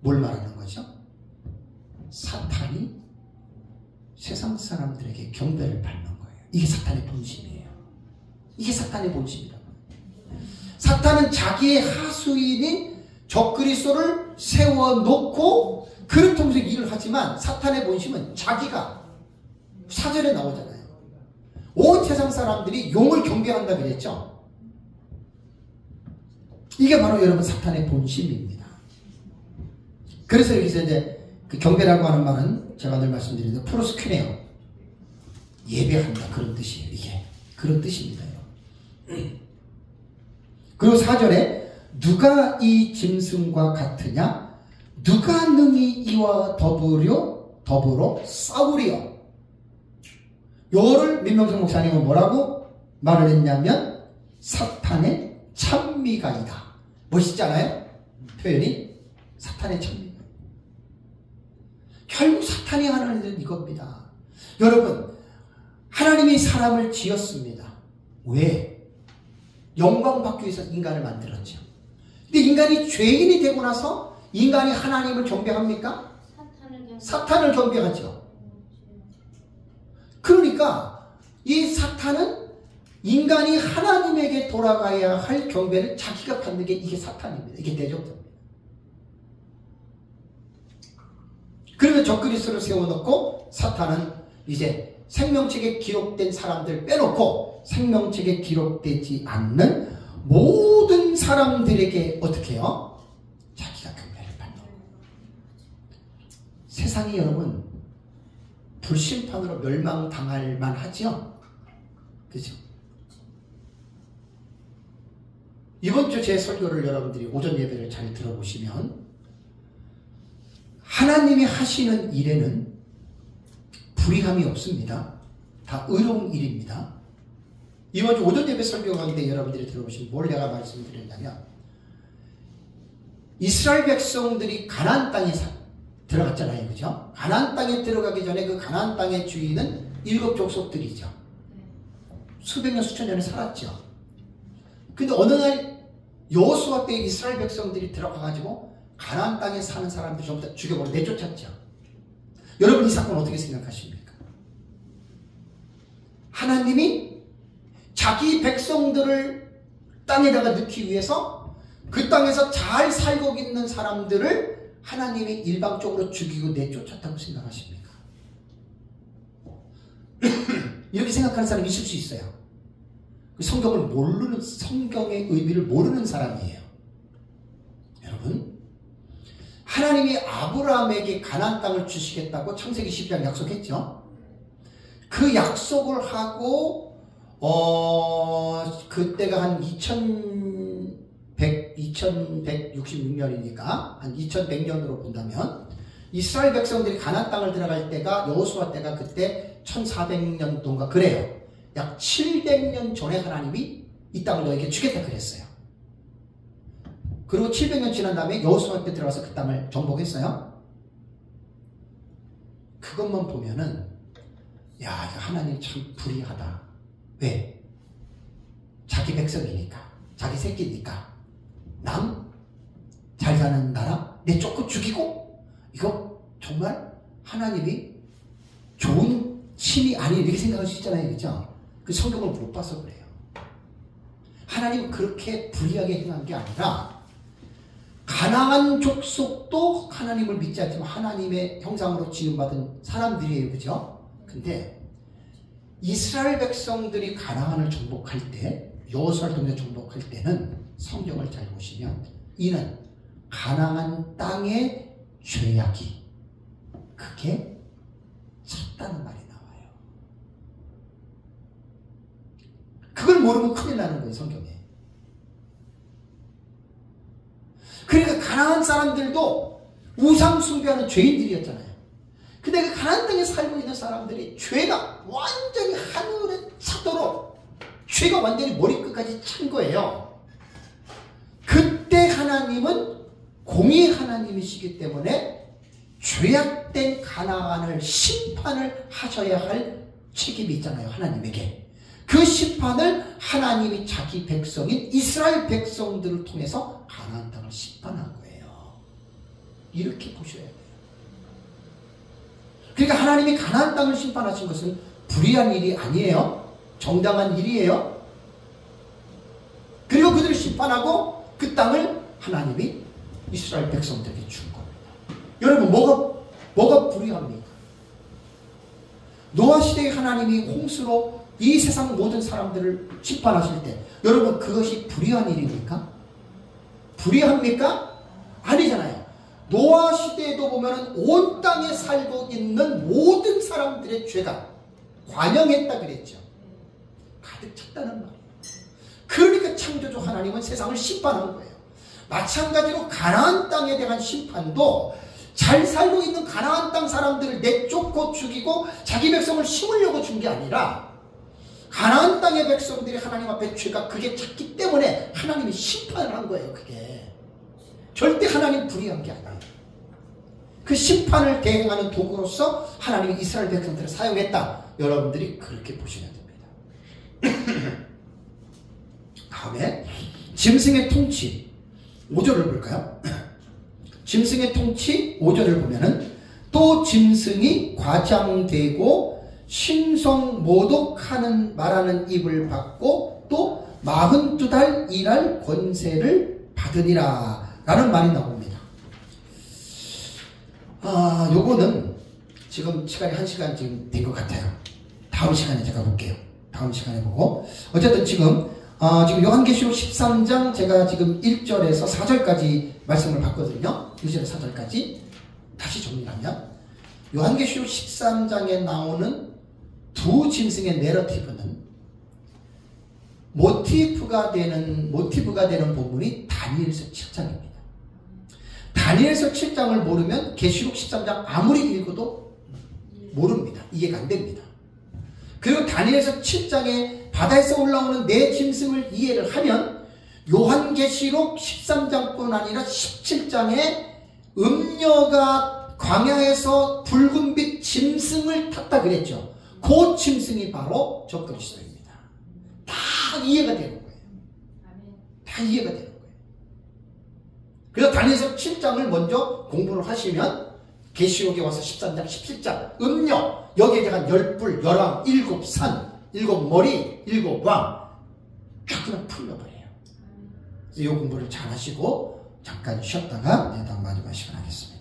뭘 말하는 거죠? 사탄이 세상 사람들에게 경배를 받는 거예요. 이게 사탄의 본심이에요. 이게 사탄의 본심이라고. 사탄은 자기의 하수인인 적그리스도를 세워놓고 그를 통해서 일을 하지만 사탄의 본심은 자기가 4절에 나오잖아요. 온 세상 사람들이 용을 경배한다 그랬죠. 이게 바로 여러분 사탄의 본심입니다. 그래서 여기서 이제 그 경배라고 하는 말은 제가 늘 말씀드리는데 프로스큐네요. 예배한다 그런 뜻이에요. 이게 그런 뜻입니다. 그리고 4절에 누가 이 짐승과 같으냐? 누가 능히 이와 더불어 싸우리요? 요를 민명성 목사님은 뭐라고 말을 했냐면 사탄의 찬미가이다. 멋있잖아요? 표현이 사탄의 찬미가. 결국 사탄이 하는 일은 이겁니다. 여러분, 하나님이 사람을 지었습니다. 왜? 영광 받기 위해서 인간을 만들었죠. 근데 인간이 죄인이 되고 나서 인간이 하나님을 경배합니까? 사탄을 경배하죠. 그러니까 이 사탄은 인간이 하나님에게 돌아가야 할 경배를 자기가 받는 게 이게 사탄입니다. 이게 대적자입니다. 그러면 적그리스도를 세워놓고 사탄은 이제 생명책에 기록된 사람들 빼놓고 생명책에 기록되지 않는 모든 사람들에게 어떻게 해요? 자기가 경배를 받는 거예요. 세상이 여러분 불심판으로 멸망당할 만하죠? 그죠? 이번 주 제 설교를 여러분들이 오전 예배를 잘 들어보시면 하나님이 하시는 일에는 불의함이 없습니다. 다 의로운 일입니다. 이번 주 오전 예배 설교 가운데 여러분들이 들어보시면 뭘 내가 말씀드렸냐면 이스라엘 백성들이 가나안 땅에 들어갔잖아요. 그죠? 가나안 땅에 들어가기 전에 그 가나안 땅의 주인은 7 족속들이죠. 수백 년 수천 년을 살았죠. 근데 어느 날 여호수아 때 이스라엘 백성들이 들어가가지고 가나안 땅에 사는 사람들 전부 다 죽여버리고 내쫓았죠. 여러분 이 사건 어떻게 생각하십니까? 하나님이 자기 백성들을 땅에다가 넣기 위해서 그 땅에서 잘 살고 있는 사람들을 하나님이 일방적으로 죽이고 내쫓았다고 생각하십니까? 이렇게 생각하는 사람이 있을 수 있어요. 성경을 모르는, 성경의 의미를 모르는 사람이에요. 여러분, 하나님이 아브라함에게 가나안 땅을 주시겠다고 창세기 10장 약속했죠. 그 약속을 하고 그때가 한 2166년이니까 한 2100년으로 본다면 이스라엘 백성들이 가나안 땅을 들어갈 때가 여호수아 때가 그때 1400년도인가 그래요. 약 700년 전에 하나님이 이 땅을 너에게 주겠다 그랬어요. 그리고 700년 지난 다음에 여호수아 때 들어가서 그 땅을 정복했어요. 그것만 보면은 야, 하나님 참 불의하다. 왜? 자기 백성이니까, 자기 새끼니까 남 잘 사는 나라 내쫓고 죽이고, 이거 정말 하나님이 좋은 신이 아니 이렇게 생각할 수 있잖아요. 그죠? 그 성경을 못 봐서 그래요. 하나님은 그렇게 불의하게 행한 게 아니라 가나안 족속도 하나님을 믿지 않지만 하나님의 형상으로 지음받은 사람들이에요. 그죠? 근데 이스라엘 백성들이 가나안을 정복할 때, 여호수아를 통해 정복할 때는 성경을 잘 보시면 이는 가나안 땅의 죄악이 그게 찼다는 말이 나와요. 그걸 모르면 큰일 나는 거예요. 성경에. 그러니까 가나안 사람들도 우상 숭배하는 죄인들이었잖아요. 근데 그 가나안 땅에 살고 있는 사람들이 죄가 완전히 하늘에 차도록 죄가 완전히 머리끝까지 찬 거예요. 그때 하나님은 공의 하나님이시기 때문에 죄악된 가나안을 심판을 하셔야 할 책임이 있잖아요. 하나님에게. 그 심판을 하나님이 자기 백성인 이스라엘 백성들을 통해서 가나안 땅을 심판한 거예요. 이렇게 보셔야 돼요. 그러니까 하나님이 가나안 땅을 심판하신 것은 불의한 일이 아니에요. 정당한 일이에요. 그리고 그들을 심판하고 그 땅을 하나님이 이스라엘 백성들에게 준 겁니다. 여러분 뭐가 불의합니까? 노아 시대에 하나님이 홍수로 이 세상 모든 사람들을 심판하실 때 여러분 그것이 불의한 일입니까? 불의합니까? 아니잖아요. 노아 시대에도 보면 온 땅에 살고 있는 모든 사람들의 죄가 관영했다 그랬죠. 가득 찼다는 말이에요. 그러니까 창조주 하나님은 세상을 심판한 거예요. 마찬가지로 가나안 땅에 대한 심판도 잘 살고 있는 가나안 땅 사람들을 내쫓고 죽이고 자기 백성을 심으려고 준 게 아니라 가나안 땅의 백성들이 하나님 앞에 죄가 그게 찼기 때문에 하나님이 심판을 한 거예요. 그게 절대 하나님 불의한 게 아니에요. 그 심판을 대행하는 도구로서 하나님이 이스라엘 백성들을 사용했다. 여러분들이 그렇게 보시면 됩니다. 다음에 짐승의 통치 5절을 볼까요? 짐승의 통치 5절을 보면은 또 짐승이 과장되고 신성 모독하는 말하는 입을 받고 또 42달 일할 권세를 받으니라 라는 말이 나옵니다. 요거는 지금 시간이 1시간 지금 된 것 같아요. 다음 시간에 제가 볼게요. 다음 시간에 보고 어쨌든 지금 요한계시록 13장 제가 지금 1절에서 4절까지 말씀을 봤거든요. 1절에서 4절까지 다시 정리하면 요한계시록 13장에 나오는 두 짐승의 내러티브는 모티브가 되는 본문이 다니엘서 7장입니다. 다니엘서 7장을 모르면 계시록 13장 아무리 읽어도 모릅니다. 이해가 안 됩니다. 그리고 다니엘서 7장에 바다에서 올라오는 네 짐승을 이해를 하면 요한계시록 13장뿐 아니라 17장에 음녀가 광야에서 붉은빛 짐승을 탔다 그랬죠. 그 짐승이 바로 적그리스도입니다. 다 이해가 되는 거예요. 다 이해가 되는 거예요. 그래서 다니엘서 7장을 먼저 공부를 하시면 계시록에 와서 13장, 17장 음녀 여기에 대한 10뿔, 11, 7산, 7머리, 7왕 다 그냥 풀려버려요. 그래서 이 공부를 잘 하시고 잠깐 쉬었다가 다음 마지막 시간 하겠습니다.